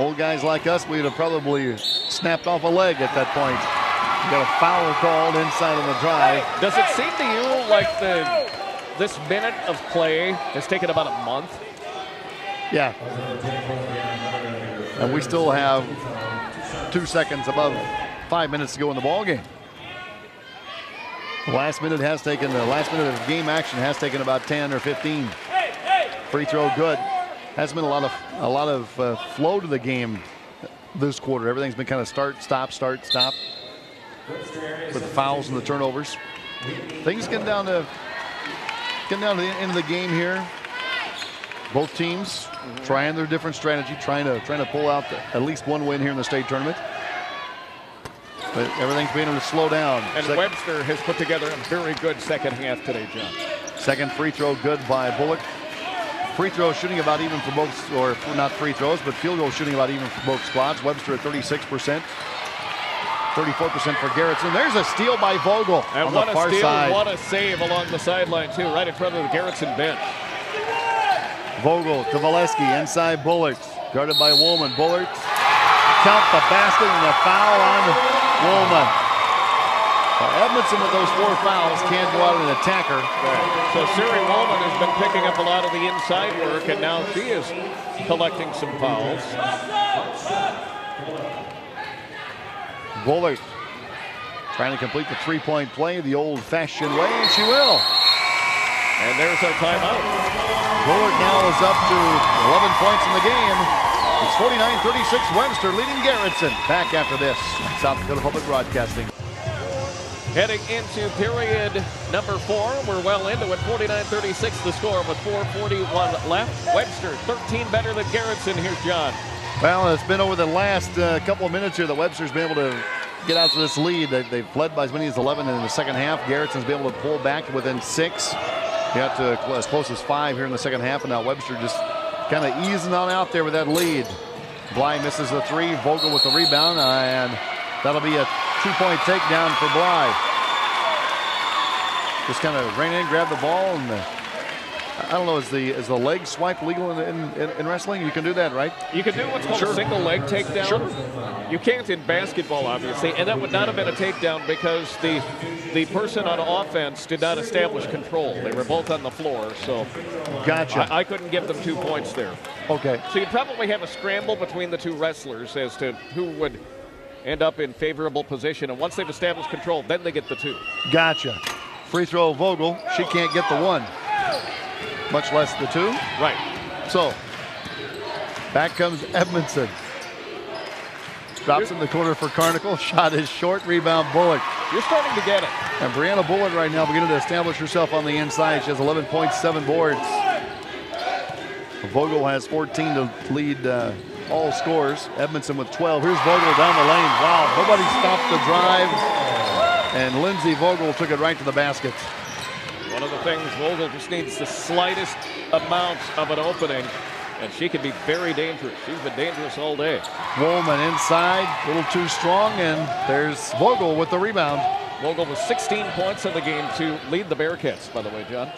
Old guys like us, we'd have probably snapped off a leg at that point. You got a foul called inside of the drive. Does it seem to you like this minute of play has taken about a month? Yeah. And we still have 2 seconds above 5 minutes to go in the ball game. The last minute of game action has taken about 10 or 15. Free throw good. Hasn't been a lot of flow to the game this quarter. Everything's been kind of start, stop, with the fouls and the turnovers. Things getting down to the end of the game here. Both teams trying their different strategy, trying to pull out at least one win here in the state tournament. But everything's being able to slow down. And Webster has put together a very good second half today, John. Second free throw good by Bullock. Free throw shooting about even for both, or not free throws, but field goal shooting about even for both squads. Webster at 36%. 34% for Garretson. There's a steal by Vogel on the far side. What a save along the sideline, too, right in front of the Garretson bench. Vogel to Valesky, inside Bullard, guarded by Woolman. Bullard, count the basket and a foul on Woolman. Edmondson with those 4 fouls can't go out and attack her. So Siri Woolman has been picking up a lot of the inside work, and now she is collecting some fouls. Bullard trying to complete the 3-point play the old-fashioned way, and she will. And there's our timeout. Bullard now is up to 11 points in the game. It's 49-36, Webster leading Garretson. Back after this, South Dakota Public Broadcasting. Heading into period number 4. We're well into it. 49-36 the score with 4:41 left. Webster 13 better than Garretson. Here's John. Well, it's been over the last couple of minutes here that Webster's been able to get out to this lead. They've fled by as many as 11 in the second half. Garretson's been able to pull back to within 6. Got to as close as 5 here in the second half, and now Webster just kind of easing on out there with that lead. Bly misses the 3. Vogel with the rebound, and that'll be a 2-point takedown for Bly. Just kind of ran in, grabbed the ball, and I don't know, is the leg swipe legal in wrestling? You can do that, right? You can do what's called a single leg takedown. Sure. You can't in basketball, obviously, and that would not have been a takedown because the person on offense did not establish control. They were both on the floor, so gotcha. I couldn't give them 2 points there. Okay. So you'd probably have a scramble between the 2 wrestlers as to who would end up in favorable position, and once they've established control, then they get the 2. Gotcha. Free throw Vogel. She can't get the 1. Much less the 2. Right. So, back comes Edmondson. Drops in the corner for Carnicle. Shot is short. Rebound Bullock. You're starting to get it. And Brianna Bullock right now beginning to establish herself on the inside. She has 11 points, 7 boards. Vogel has 14 to lead all scores. Edmondson with 12. Here's Vogel down the lane. Wow, nobody stopped the drive. And Lindsey Vogel took it right to the basket. One of the things, Vogel just needs the slightest amount of an opening, and she can be very dangerous. She's been dangerous all day. Woolman inside, a little too strong, and there's Vogel with the rebound. Vogel with 16 points in the game to lead the Bearcats, by the way, John.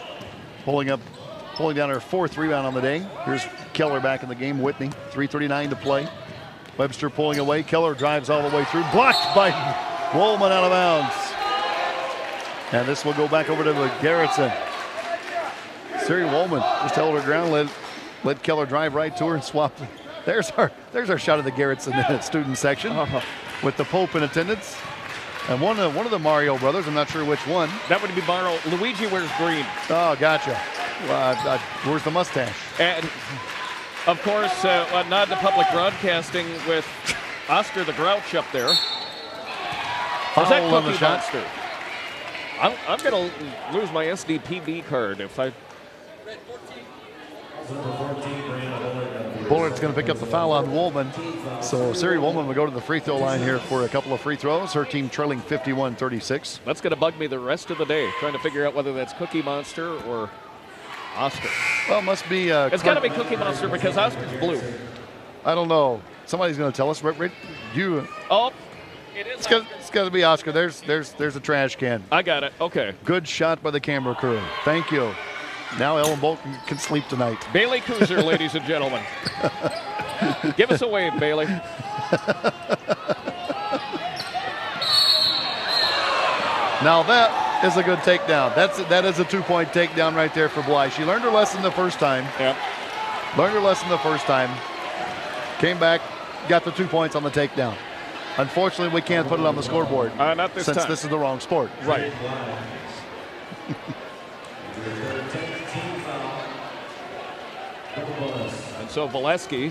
Pulling down her 4th rebound on the day. Here's Keller back in the game. Whitney, 3:39 to play. Webster pulling away. Keller drives all the way through. Blocked by Woolman out of bounds. And this will go back over to Garretson. Siri Woolman just held her ground, let Keller drive right to her and swap. There's our shot of the Garretson student section with the Pope in attendance. And one of the Mario brothers, I'm not sure which one. That would be Mario. Luigi wears green. Oh, gotcha. Where's the mustache? And, of course, a nod to public broadcasting with Oscar the Grouch up there. Was that Cookie Monster? I'm going to lose my SDPB card if I... Bullard's going to pick up the foul on Woolman. So Siri Woolman will go to the free throw line here for a couple of free throws. Her team trailing 51-36. That's going to bug me the rest of the day, trying to figure out whether that's Cookie Monster or Oscar. Well, it must be... it's got to be Cookie Monster because Oscar's blue. I don't know. Somebody's going to tell us. You... Oh, it is. It's got to be Oscar. There's a trash can. I got it. Okay. Good shot by the camera crew. Thank you. Now Ellen Bolton can sleep tonight. Bailey Kuzer, ladies and gentlemen. Give us a wave, Bailey. Now that is a good takedown. That is a 2-point takedown right there for Bly. She learned her lesson the first time. Yep. Learned her lesson the first time. Came back, got the 2 points on the takedown. Unfortunately, we can't put it on the scoreboard. Not this since time. This is the wrong sport. Right. And so Valesky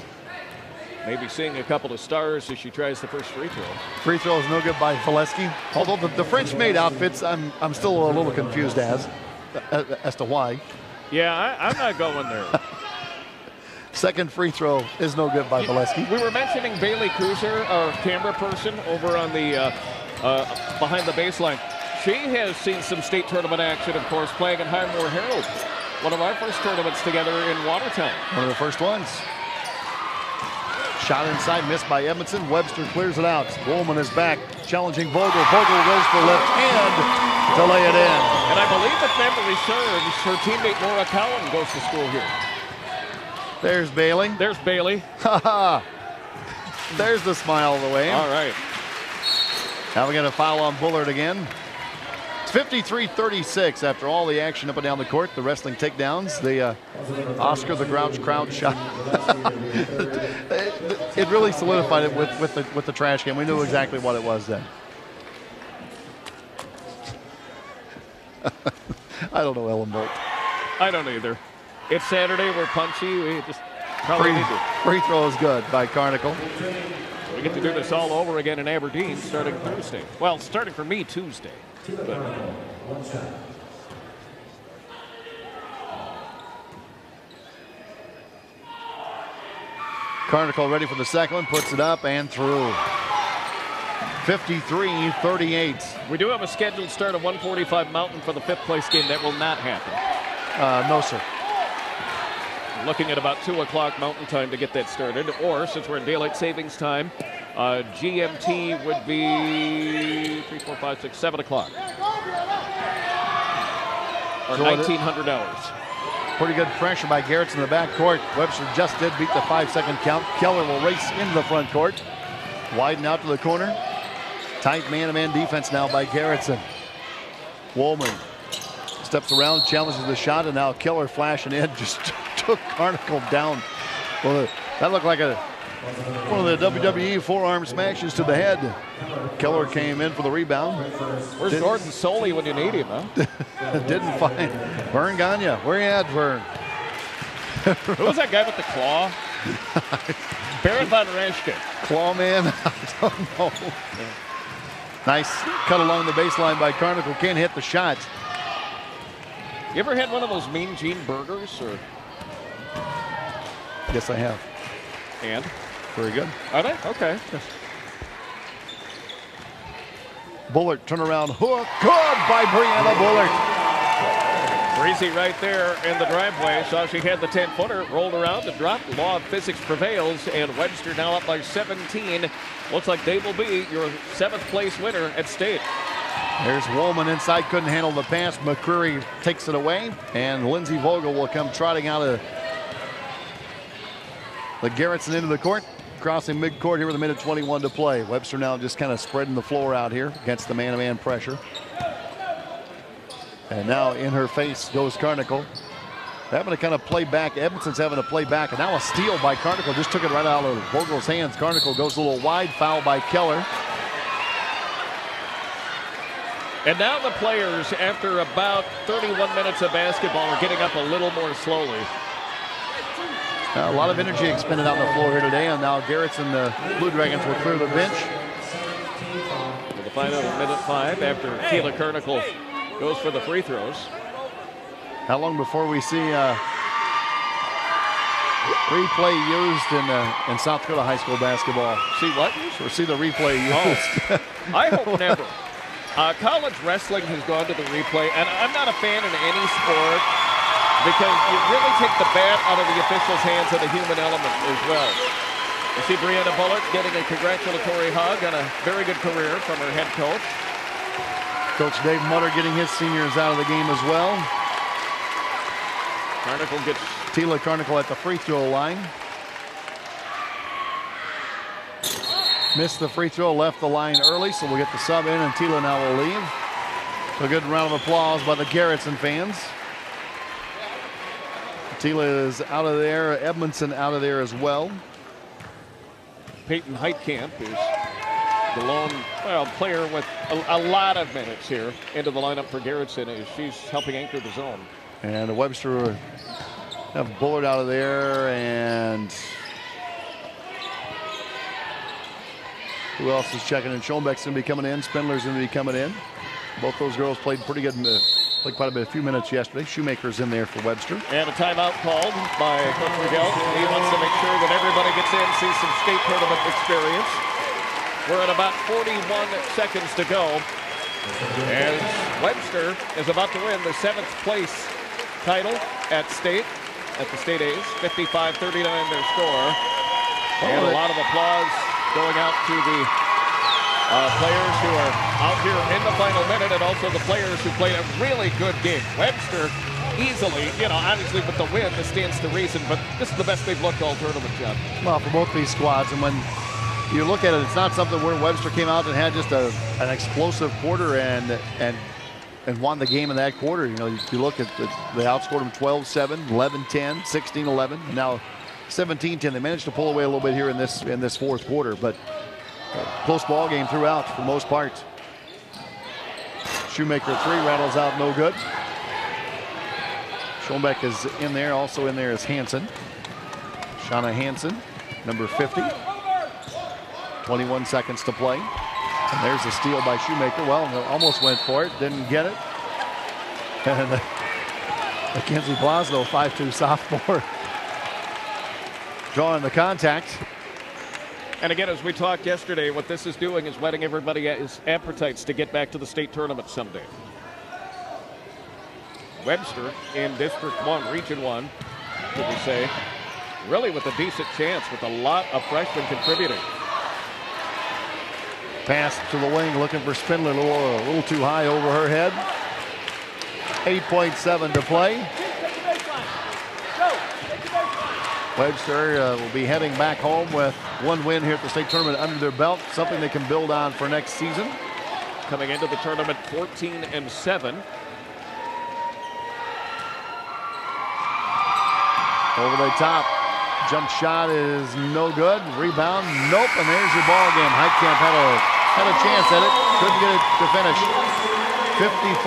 may be seeing a couple of stars as she tries the first free throw. Free throw is no good by Valesky. Although the French maid outfits, I'm still a little confused as to why. Yeah, I'm not going there. Second free throw is no good by Valesky. We were mentioning Bailey Kuzer, our camera person over on the behind the baseline. She has seen some state tournament action, of course, playing in Highmore Herald. One of our first tournaments together in Watertown. One of the first ones. Shot inside, missed by Edmondson. Webster clears it out. Woolman is back, challenging Vogel. Vogel goes for left hand to lay it in. And I believe if memory serves, her teammate Nora Cowan goes to school here. There's Bailey. There's Bailey. There's the smile of the way. All right. Now we got a foul on Bullard again. It's 53-36 after all the action up and down the court. The wrestling takedowns, the Oscar the Grouch crowd shot. It really solidified it with the trash can. We knew exactly what it was then. I don't know Ellen Bolt. I don't either. It's Saturday. We're punchy. We just probably need to. Free throw is good by Carnicle. We get to do this all over again in Aberdeen starting Thursday. Well, starting for me Tuesday. But Carnicle ready for the second one, puts it up and through. 53-38. we do have a scheduled start of 1:45 Mountain for the 5th place game. That will not happen. No, sir. Looking at about 2 o'clock Mountain Time to get that started. Or, since we're in daylight savings time, GMT would be 3, 4, 5, 6, 7 o'clock. Or So 1900 hours. Pretty good pressure by Garretson in the backcourt. Webster just did beat the 5-second count. Keller will race into the front court. Widen out to the corner. Tight man-to-man defense now by Garretson. Woolman steps around, challenges the shot, and now Keller flashing in just took Carnicle down. Well, that looked like one of the WWE forearm smashes to the head. Keller came in for the rebound. Where's Gordon Soley when you need him, huh? Didn't find Vern Gagne. Where you at, Vern? Who was that guy with the claw? Barrett Von Reschke. Claw man? I don't know. Nice cut along the baseline by Carnicle. Can't hit the shot. You ever had one of those Mean Gene burgers? Or Yes, I have. and Very good. Are they? Okay. Yes. Bullard turnaround hook. Good by Brianna Bullard. Breezy right there in the driveway. Saw she had the 10-footer, rolled around and dropped. Law of physics prevails, and Webster now up by 17. Looks like they will be your 7th place winner at state. There's Woolman inside, couldn't handle the pass. McCreary takes it away, and Lindsey Vogel will come trotting out of the Garretson into the court, crossing midcourt here with a minute 21 to play. Webster now just kind of spreading the floor out here against the man-to-man pressure. And now in her face goes Carnicle. Having to kind of play back. Edmondson's having to play back. And now a steal by Carnicle. Just took it right out of Vogel's hands. Carnicle goes a little wide. Foul by Keller. And now the players, after about 31 minutes of basketball, are getting up a little more slowly. A lot of energy expended out on the floor here today. And now Garretson, the Blue Dragons, will clear the bench. For the final minute 5 after Keela Carnicle goes for the free throws. How long before we see replay used in South Dakota high school basketball? See what? Or see the replay used? Oh, I hope never. College wrestling has gone to the replay, and I'm not a fan in any sport because you really take the bat out of the official's hands and the human element as well. You see Brianna Bullard getting a congratulatory hug on a very good career from her head coach. Coach Dave Mutter getting his seniors out of the game as well. Carnicle gets Tila Carnicle at the free throw line. Missed the free throw, left the line early, so we'll get the sub in, and Tila now will leave. So a good round of applause by the Garretson fans. Tila is out of there. Edmondson out of there as well. Peyton Heitkamp is the lone player with a lot of minutes here into the lineup for Garretson as she's helping anchor the zone. And Webster have Bullard out of there, and who else is checking in? Schoenbeck's going to be coming in. Spindler's going to be coming in. Both those girls played pretty good, played quite a few minutes yesterday. Shoemaker's in there for Webster. And a timeout called by Coach Miguel. He wants to make sure that everybody gets in, sees some state tournament experience. We're at about 41 seconds to go as Webster is about to win the 7th place title at state, at the state A's. 55-39 their score. And a lot of applause going out to the players who are out here in the final minute, and also the players who played a really good game. Webster easily, obviously with the win, this stands to reason, but this is the best they've looked all tournament, John. Well, for both these squads, and when you look at it, it's not something where Webster came out and had just an explosive quarter and won the game in that quarter. You look at they outscored them 12-7, 11-10, 16-11, and now 17-10. They managed to pull away a little bit here in this fourth quarter, but close ball game throughout for the most part. Shoemaker 3 rattles out, no good. Schoenbeck is in there. Also in there is Hansen. Shauna Hansen, number 50. 21 seconds to play. And there's a steal by Shoemaker. Well, almost went for it, didn't get it. And Mackenzie Blasno, 5'2" sophomore, drawing the contact. And again, as we talked yesterday, what this is doing is whetting everybody's appetites to get back to the state tournament someday. Webster in District 1, Region 1, should we say, really with a decent chance with a lot of freshmen contributing. Pass to the wing, looking for Spindler, a little too high over her head. 8.7 to play. Webster will be heading back home with one win here at the state tournament under their belt, something they can build on for next season. Coming into the tournament 14-7. Over the top. Jump shot is no good. Rebound, nope, and there's your ball game. Heitkamp had a chance at it, couldn't get it to finish. 55-39.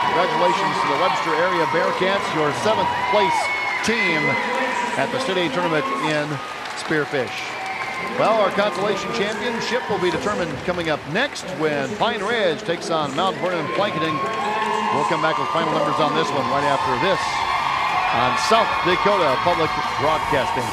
Congratulations to the Webster area Bearcats, your 7th place team at the State A tournament in Spearfish. Well, our consolation championship will be determined coming up next when Pine Ridge takes on Mount Vernon Plankinton. We'll come back with final numbers on this one right after this on South Dakota Public Broadcasting.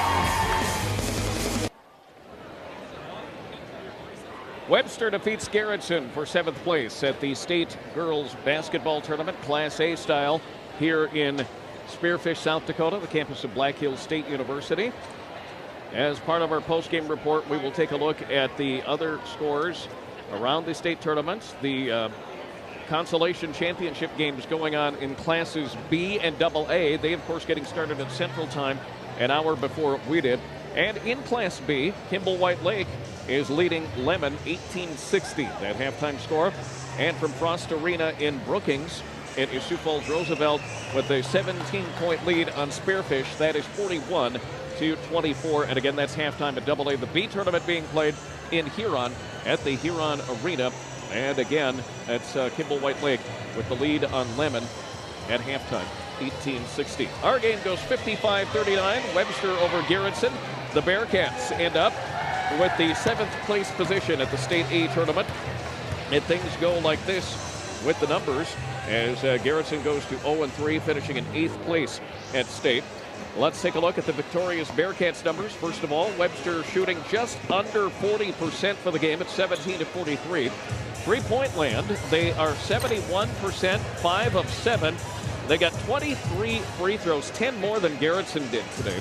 Webster defeats Garretson for 7th place at the state girls basketball tournament, Class A style, here in Spearfish, South Dakota, the campus of Black Hills State University. As part of our post-game report, we will take a look at the other scores around the state tournaments. The consolation championship games going on in classes B and AA. They, of course, getting started at Central Time an hour before we did. And in Class B, Kimball-White Lake is leading Lyman 18-60, that halftime score. And from Frost Arena in Brookings, it is Sioux Falls Roosevelt with a 17-point lead on Spearfish. That is 41-24. And again, that's halftime at AA. The B tournament being played in Huron at the Huron Arena. And again, that's Kimball-White Lake with the lead on Lyman at halftime, 18-60. Our game goes 55-39. Webster over Garretson. The Bearcats end up with the 7th place position at the State A tournament. And things go like this with the numbers as Garretson goes to 0-3, finishing in 8th place at state. Let's take a look at the victorious Bearcats numbers. First of all, Webster shooting just under 40% for the game at 17-43. Three-point land, they are 71%, 5 of 7. They got 23 free throws, 10 more than Garretson did today.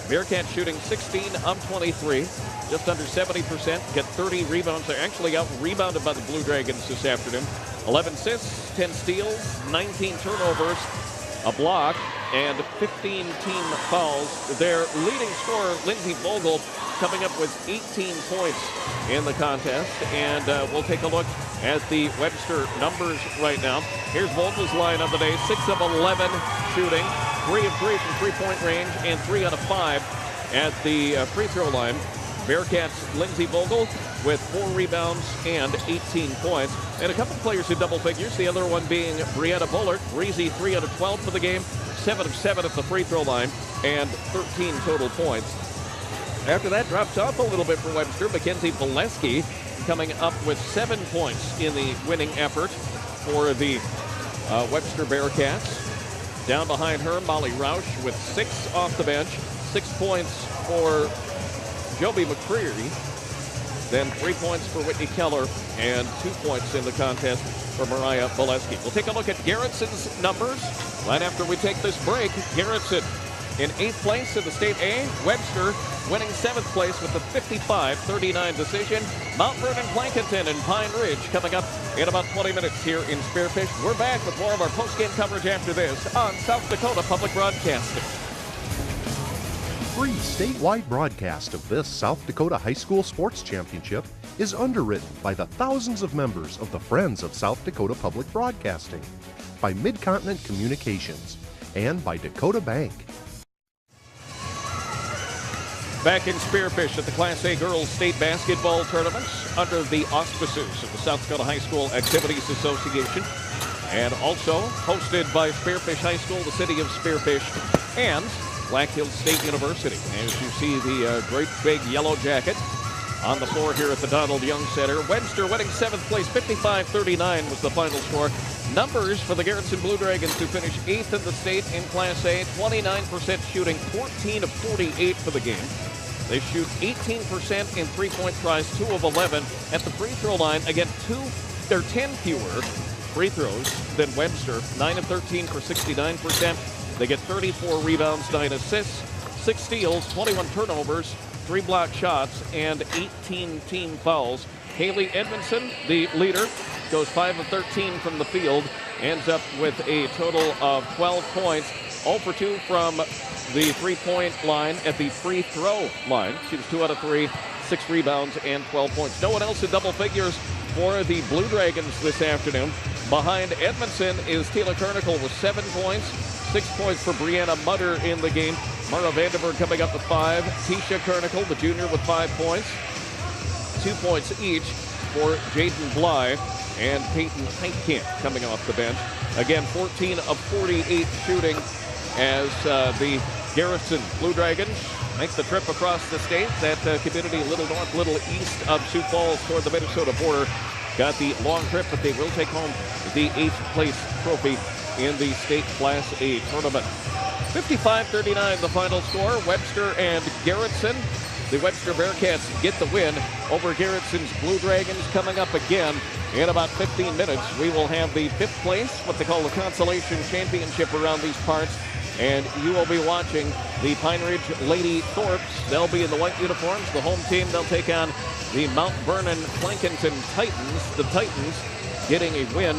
Bearcats shooting 16 of 23, just under 70%, get 30 rebounds. They actually got rebounded by the Blue Dragons this afternoon. 11 assists, 10 steals, 19 turnovers, a block, and 15 team fouls. Their leading scorer, Lindsey Vogel, coming up with 18 points in the contest. And we'll take a look at the Webster numbers right now. Here's Vogel's line of the day, 6 of 11 shooting, 3 of 3 from three-point range, and 3 out of 5 at the free throw line. Bearcats' Lindsey Vogel with 4 rebounds and 18 points. And a couple players in double figures, the other one being Brianna Bullard. Breezy 3 out of 12 for the game, 7 of 7 at the free throw line, and 13 total points. After that, drops off a little bit for Webster. Mackenzie Valesky coming up with 7 points in the winning effort for the Webster Bearcats. Down behind her, Molly Roush with 6 off the bench. 6 points for Joby McCreary. Then 3 points for Whitney Keller and 2 points in the contest for Mariah Valesky. We'll take a look at Garretson's numbers right after we take this break. Garretson in 8th place in the State A. Webster winning 7th place with the 55-39 decision. Mount Vernon, Plankinton, and Pine Ridge coming up in about 20 minutes here in Spearfish. We're back with more of our post-game coverage after this on South Dakota Public Broadcasting. Free statewide broadcast of this South Dakota High School Sports Championship is underwritten by the thousands of members of the Friends of South Dakota Public Broadcasting, by Mid-Continent Communications, and by Dakota Bank. Back in Spearfish at the Class A Girls State Basketball Tournaments under the auspices of the South Dakota High School Activities Association, and also hosted by Spearfish High School, the city of Spearfish, and Black Hills State University. As you see the great big yellow jacket on the floor here at the Donald Young Center. Webster winning 7th place, 55-39 was the final score. Numbers for the Garretson Blue Dragons to finish 8th in the state in Class A, 29% shooting, 14 of 48 for the game. They shoot 18% in three-point tries, 2 of 11 at the free throw line. Again, 10 fewer free throws than Webster, 9 of 13 for 69%. They get 34 rebounds, 9 assists, 6 steals, 21 turnovers, 3 block shots, and 18 team fouls. Haley Edmondson, the leader, goes 5 of 13 from the field, ends up with a total of 12 points, 0 for 2 from the three-point line at the free throw line. She was 2 out of 3, 6 rebounds, and 12 points. No one else in double figures for the Blue Dragons this afternoon. Behind Edmondson is Tila Kernickel with 7 points, 6 points for Brianna Mutter in the game. Mara Vandenberg coming up with 5. Tisha Kernickel, the junior, with 5 points. 2 points each for Jaden Bly and Peyton Heitkamp coming off the bench. Again, 14 of 48 shooting as the Garretson Blue Dragons make the trip across the state. That community a little north, little east of Sioux Falls toward the Minnesota border. Got the long trip, but they will take home the 8th place trophy in the state Class A tournament. 55-39 the final score. Webster and Garretson the Webster Bearcats get the win over Garretson's Blue Dragons. Coming up again in about 15 minutes, we will have the 5th place, what they call the Consolation Championship around these parts. And you will be watching the Pine Ridge Lady Thorpes. They'll be in the white uniforms. The home team, they'll take on the Mount Vernon Plankinton Titans. The Titans getting a win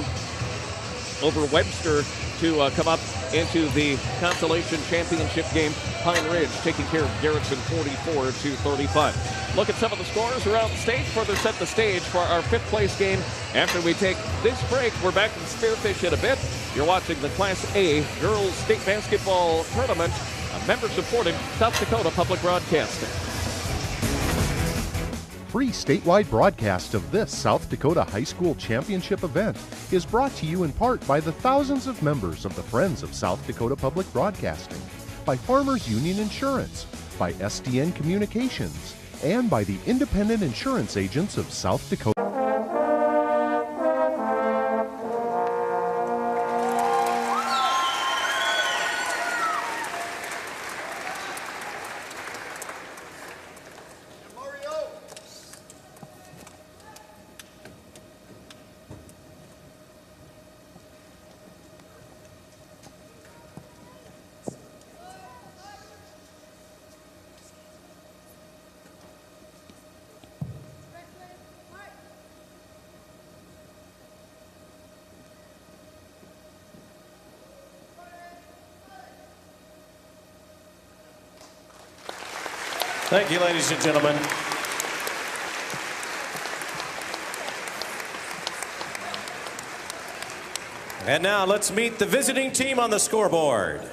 over Webster to come up into the Consolation Championship game. Pine Ridge taking care of Garretson 44-35. Look at some of the scores around the state. Further set the stage for our 5th place game. After we take this break, we're back in Spearfish in a bit. You're watching the Class A Girls State Basketball Tournament, a member-supported South Dakota Public Broadcasting. Free statewide broadcast of this South Dakota High School Championship event is brought to you in part by the thousands of members of the Friends of South Dakota Public Broadcasting, by Farmers Union Insurance, by SDN Communications, and by the Independent Insurance Agents of South Dakota. Thank you, ladies and gentlemen. And now let's meet the visiting team on the scoreboard.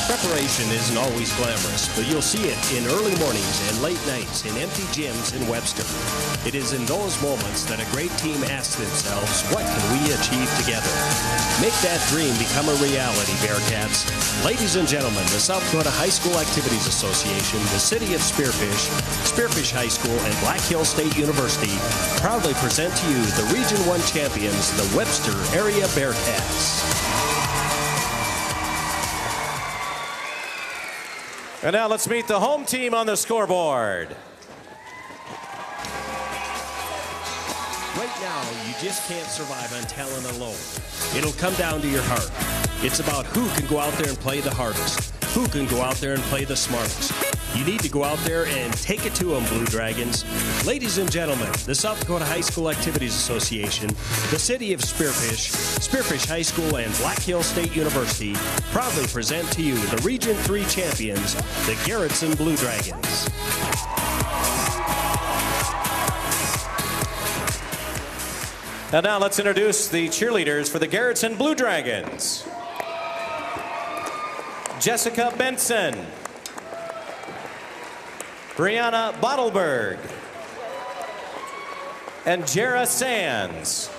Preparation isn't always glamorous, but you'll see it in early mornings and late nights in empty gyms in Webster. It is in those moments that a great team asks themselves, what can we achieve together? Make that dream become a reality, Bearcats. Ladies and gentlemen, the South Dakota High School Activities Association, the City of Spearfish, Spearfish High School, and Black Hill State University proudly present to you the Region 1 champions, the Webster Area Bearcats. And now let's meet the home team on the scoreboard. Right now, you just can't survive on talent alone. It'll come down to your heart. It's about who can go out there and play the hardest, who can go out there and play the smartest. You need to go out there and take it to them, Blue Dragons. Ladies and gentlemen, the South Dakota High School Activities Association, the City of Spearfish, Spearfish High School, and Black Hill State University proudly present to you the Region 3 champions, the Garretson Blue Dragons. And now let's introduce the cheerleaders for the Garretson Blue Dragons. Jessica Benson, Brianna Bottleberg, and Jara Sands.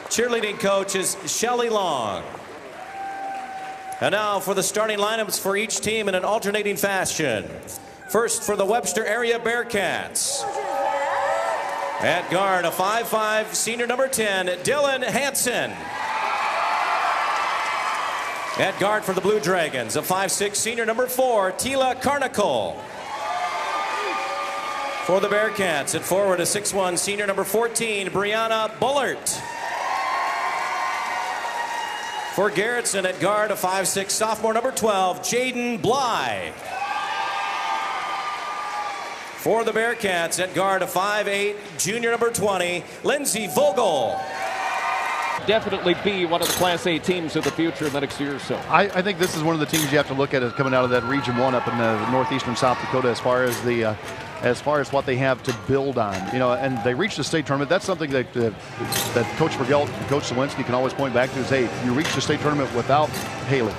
Cheerleading coach is Shelley Long. And now for the starting lineups for each team in an alternating fashion. First for the Webster Area Bearcats. At guard, a 5'5", senior number 10, Dylan Hansen. At guard for the Blue Dragons, a 5'6", senior number 4, Tila Carnicle. For the Bearcats, at forward, a 6'1", senior number 14, Brianna Bullard. For Garretson, at guard, a 5'6", sophomore number 12, Jaden Bly. For the Bearcats, at guard, a 5'8", junior number 20, Lindsey Vogel. Definitely be one of the Class A teams of the future in the next year or so. I think this is one of the teams you have to look at as coming out of that Region 1 up in the northeastern South Dakota as far as what they have to build on. You know, and they reached the state tournament. That's something that Coach Vergelt and Coach Sawinski can always point back to is, hey, you reached the state tournament without Haley.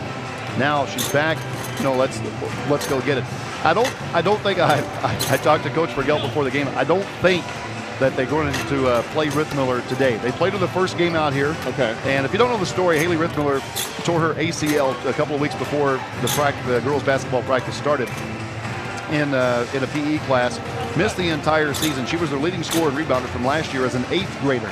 Now she's back. You know, let's go get it. I don't think I talked to Coach Vergelt before the game. I don't think that they're going to play Rithmiller today. They played her the first game out here. Okay. And if you don't know the story, Haley Rithmiller tore her ACL a couple of weeks before the girls' basketball practice started. in a PE class, missed the entire season. She was their leading scorer and rebounder from last year as an 8th grader.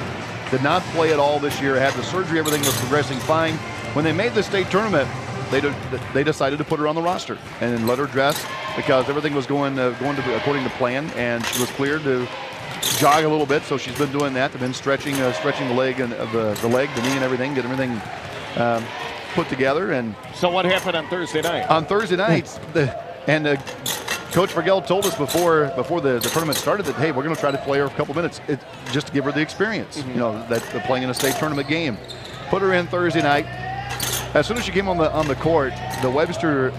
Did not play at all this year, had the surgery, everything was progressing fine. When they made the state tournament, they decided to put her on the roster and let her dress because everything was going to according to plan, and she was cleared to jog a little bit. So she's been doing that. They've been stretching the leg and the leg, the knee, and everything, getting everything put together. And so what happened on Thursday night? On Thursday night, Coach Vergel told us before the tournament started that, hey, we're going to try to play her a couple minutes just to give her the experience, you know, that playing in a state tournament game. Put her in Thursday night. As soon as she came on the court, the Webster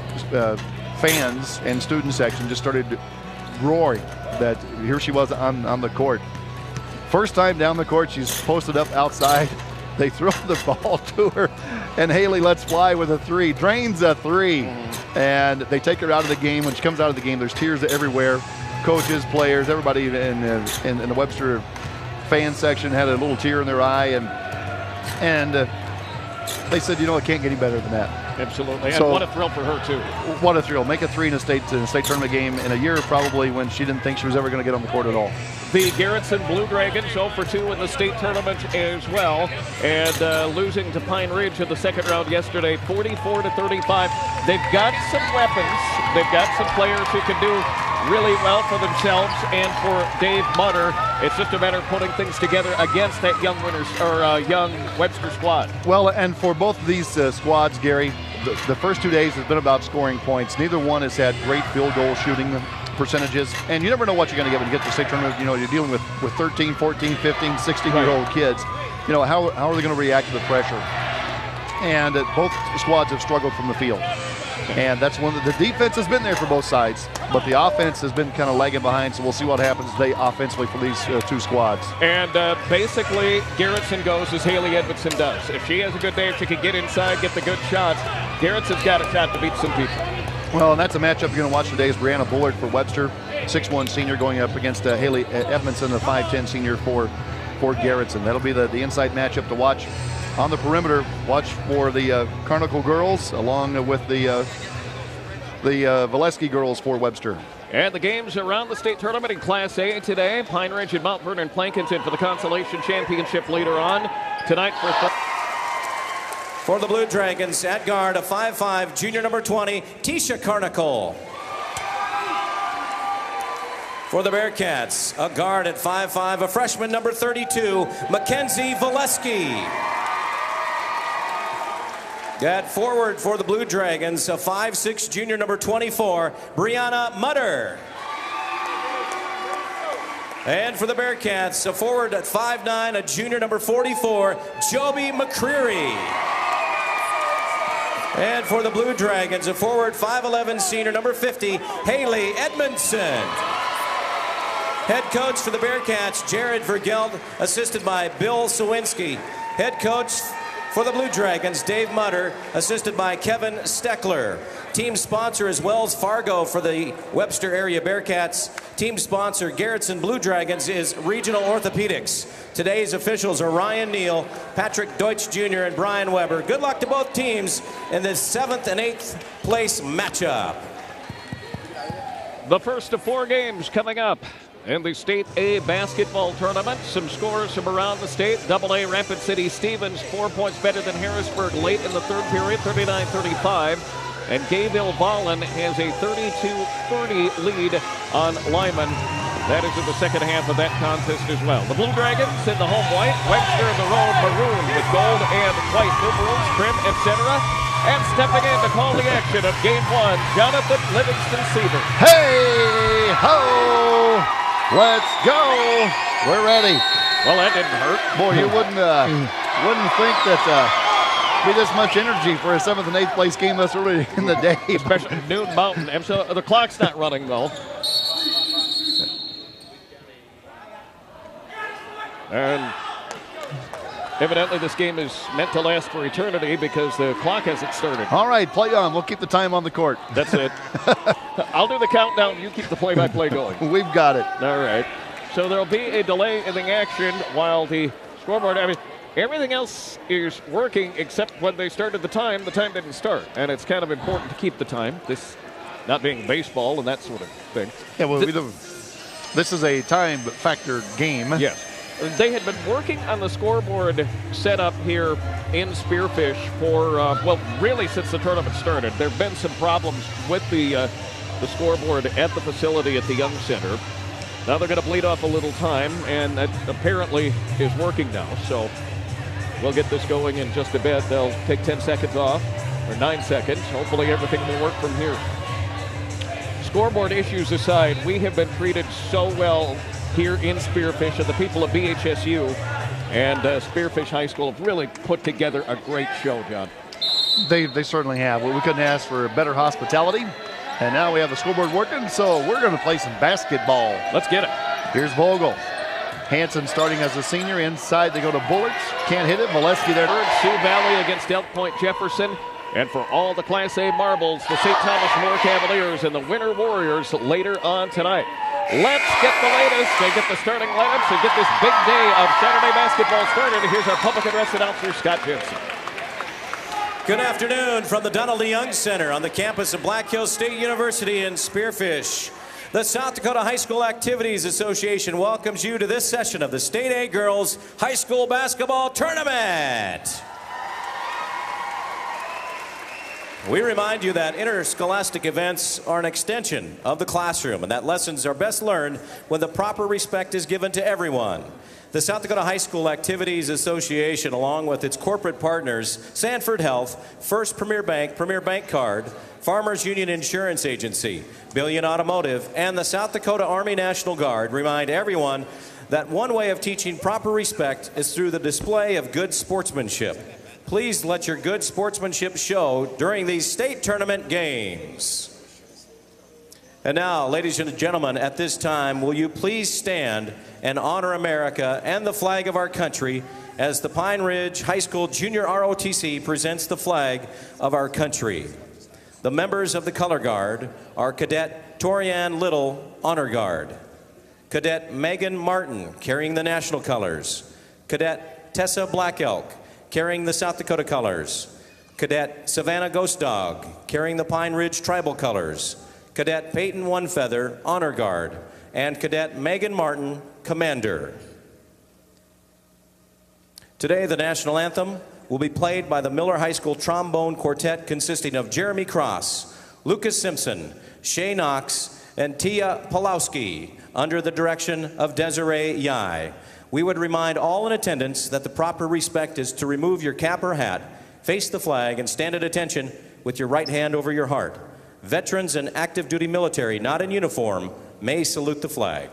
fans and student section just started roaring that here she was on the court. First time down the court, she's posted up outside. They throw the ball to her, and Haley lets fly with a 3, drains a 3, and they take her out of the game. When she comes out of the game, there's tears everywhere. Coaches, players, everybody in the Webster fan section had a little tear in their eye, and they said, you know, it can't get any better than that. Absolutely, and so, what a thrill for her too. What a thrill! Make a 3 in a state tournament game in a year probably when she didn't think she was ever going to get on the court at all. The Garretson Blue Dragons 0 for 2 in the state tournament as well, and losing to Pine Ridge in the second round yesterday, 44-35. They've got some weapons. They've got some players who can do really well for themselves and for Dave Mutter. It's just a matter of putting things together against that young young Webster squad. Well, and for both of these squads, Gary, the first 2 days has been about scoring points. Neither one has had great field goal shooting percentages, and you never know what you're going to get when you get to the state tournament. You know, you're dealing with 13, 14, 15, 16-year-old kids. You know, how are they going to react to the pressure? And both squads have struggled from the field. And that's one of the defense has been there for both sides, but the offense has been kind of lagging behind, so we'll see what happens today offensively for these two squads. And basically, Garretson goes as Haley Edmondson does. If she has a good day, if she can get inside, get the good shots, Garretson's got a shot to beat some people. Well, and that's a matchup you're going to watch today is Brianna Bullard for Webster, 6'1" senior, going up against Haley Edmondson, the 5'10" senior for Garretson. That'll be the inside matchup to watch. On the perimeter, watch for the Carnicle girls along with the Valesky girls for Webster. And the games around the state tournament in Class A today. Pine Ridge and Mount Vernon Plankinton for the consolation championship later on tonight. For the Blue Dragons, at guard, a 5'5", junior number 20, Tisha Carnicle. For the Bearcats, a guard at 5'5", a freshman number 32, Mackenzie Valesky. At forward for the Blue Dragons, a 5'6", junior number 24, Brianna Mutter. And for the Bearcats, a forward at 5'9", a junior number 44, Joby McCreary. And for the Blue Dragons, a forward 5'11", senior number 50, Haley Edmondson. Head coach for the Bearcats, Jared Vergeld, assisted by Bill Sawinski. Head coach for the Blue Dragons, Dave Mutter, assisted by Kevin Steckler. Team sponsor is Wells Fargo for the Webster area Bearcats. Team sponsor, Garretson Blue Dragons, is Regional Orthopedics. Today's officials are Ryan Neal, Patrick Deutsch Jr., and Brian Weber. Good luck to both teams in this 7th and 8th place matchup. The first of 4 games coming up in the State A basketball tournament. Some scores from around the state. AA Rapid City Stevens 4 points better than Harrisburg late in the third period, 39-35. And Gayville-Volin has a 32-30 lead on Lyman. That is in the second half of that contest as well. The Blue Dragons in the home white, Webster in the road maroon with gold and white numerals, trim, etc. And stepping in to call the action of Game 1, Jonathan Livingston-Seaver. Hey, ho! Let's go! We're ready. Well, that didn't hurt. Boy, you wouldn't think that be this much energy for a 7th and 8th place game this early in the day. Especially noon mountain. And so the clock's not running though. And evidently this game is meant to last for eternity because the clock hasn't started. All right, play on. We'll keep the time on the court. That's it. I'll do the countdown. You keep the play-by-play going. We've got it. All right. So there'll be a delay in the action while the scoreboard, everything else is working except when they started the time didn't start. And it's kind of important to keep the time. This not being baseball and that sort of thing. Yeah, well, this is a time factor game. Yes. They had been working on the scoreboard setup here in Spearfish for, well, really since the tournament started. There have been some problems with the scoreboard at the facility at the Young Center. Now they're going to bleed off a little time, and that apparently is working now. So we'll get this going in just a bit. They'll take 10 seconds off, or 9 seconds. Hopefully everything will work from here. Scoreboard issues aside, we have been treated so well here in Spearfish, and the people of BHSU and Spearfish High School have really put together a great show, John. They certainly have. Well, we couldn't ask for better hospitality. And now we have the scoreboard working, so we're going to play some basketball. Let's get it. Here's Vogel. Hanson starting as a senior. Inside they go to Bullets. Can't hit it. Molesky there. Sioux Valley against Elk Point Jefferson. And for all the Class A marbles, the St. Thomas More Cavaliers and the Winter Warriors later on tonight. Let's get the latest and get the starting lineups and get this big day of Saturday basketball started. Here's our public address announcer, Scott Jensen. Good afternoon from the Donald E. Young Center on the campus of Black Hills State University in Spearfish. The South Dakota High School Activities Association welcomes you to this session of the State A Girls High School Basketball Tournament. We remind you that interscholastic events are an extension of the classroom and that lessons are best learned when the proper respect is given to everyone. The South Dakota High School Activities Association, along with its corporate partners, Sanford Health, First Premier Bank Card, Farmers Union Insurance Agency, Billion Automotive, and the South Dakota Army National Guard remind everyone that one way of teaching proper respect is through the display of good sportsmanship. Please let your good sportsmanship show during these state tournament games. And now, ladies and gentlemen, at this time, will you please stand and honor America and the flag of our country as the Pine Ridge High School Junior ROTC presents the flag of our country. The members of the Color Guard are Cadet Torianne Little, Honor Guard. Cadet Megan Martin, carrying the national colors. Cadet Tessa Black Elk, carrying the South Dakota colors. Cadet Savannah Ghost Dog, carrying the Pine Ridge tribal colors. Cadet Peyton One Feather, Honor Guard, and Cadet Megan Martin, Commander. Today, the national anthem will be played by the Miller High School Trombone Quartet consisting of Jeremy Cross, Lucas Simpson, Shay Knox, and Tia Pulowski under the direction of Desiree Yai. We would remind all in attendance that the proper respect is to remove your cap or hat, face the flag, and stand at attention with your right hand over your heart. Veterans and active duty military not in uniform may salute the flag.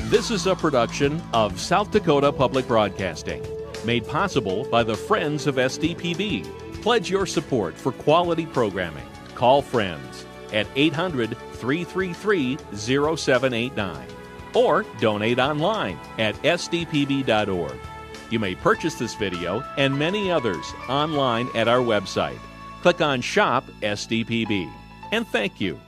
This is a production of South Dakota Public Broadcasting, made possible by the Friends of SDPB. Pledge your support for quality programming. Call Friends at 800-333-0789 or donate online at sdpb.org. You may purchase this video and many others online at our website. Click on Shop SDPB. And thank you.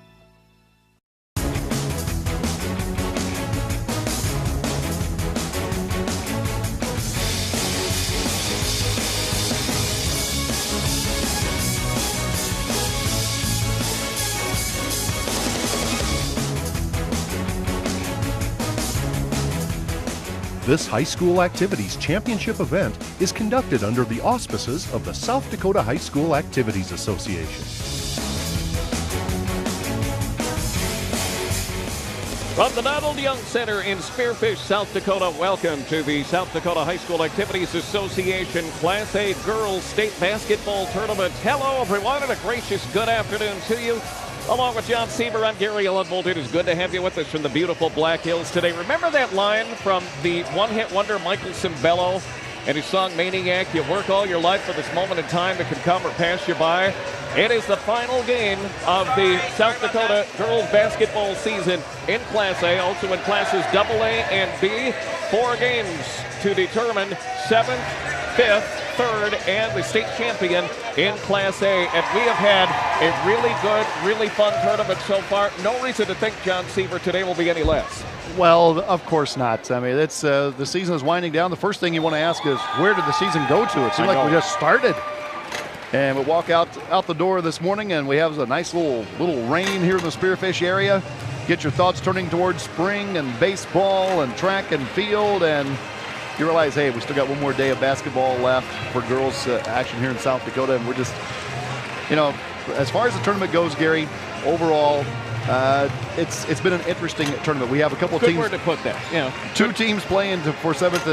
This high school activities championship event is conducted under the auspices of the South Dakota High School Activities Association. From the Donald Young Center in Spearfish, South Dakota, welcome to the South Dakota High School Activities Association Class A Girls State Basketball Tournament. Hello, everyone, and a gracious good afternoon to you. Along with John Sieber, I'm Gary Ellenbolt. It is good to have you with us from the beautiful Black Hills today. Remember that line from the one-hit wonder Michael Cimbello and his song Maniac? You work all your life for this moment in time that can come or pass you by. It is the final game of the South Dakota girls basketball season in Class A, also in Classes AA and B. 4 games to determine 7th, 5th, 3rd, and the state champion in Class A. And we have had a really good, really fun tournament so far. No reason to think, John Sieber, today will be any less. Well, of course not. I mean, it's the season is winding down. The first thing you want to ask is, where did the season go to? It seemed like we just started. And we walk out the door this morning, and we have a nice little rain here in the Spearfish area. Get your thoughts turning towards spring and baseball and track and field, and you realize, hey, we still got one more day of basketball left for girls action here in South Dakota, and we're just, you know, as far as the tournament goes, Gary, overall, it's been an interesting tournament. We have a couple teams. Good word to put that. Yeah. 2 teams playing for seventh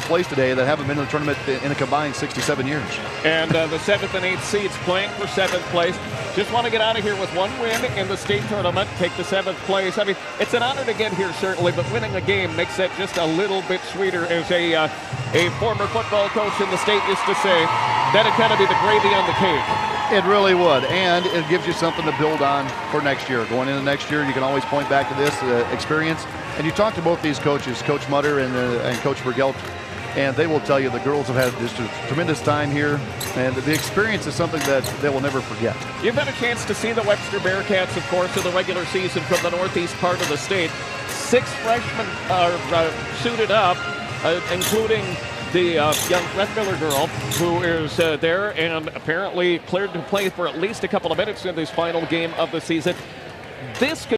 place today that haven't been in the tournament in a combined 67 years. And the 7th and 8th seeds playing for 7th place. Just want to get out of here with 1 win in the state tournament, take the 7th place. I mean, it's an honor to get here, certainly, but winning a game makes that just a little bit sweeter. As a former football coach in the state used to say, that'd kind of be the gravy on the cake. It really would, and it gives you something to build on for next year. Going into next year, you can always point back to this experience. And you talk to both these coaches, Coach Mutter and Coach Bergelt, and they will tell you the girls have had just a tremendous time here, and the experience is something that they will never forget. You've had a chance to see the Webster Bearcats, of course, in the regular season from the northeast part of the state. 6 freshmen are suited up, including the young Brett Miller girl who is there and apparently cleared to play for at least a couple of minutes in this final game of the season. This could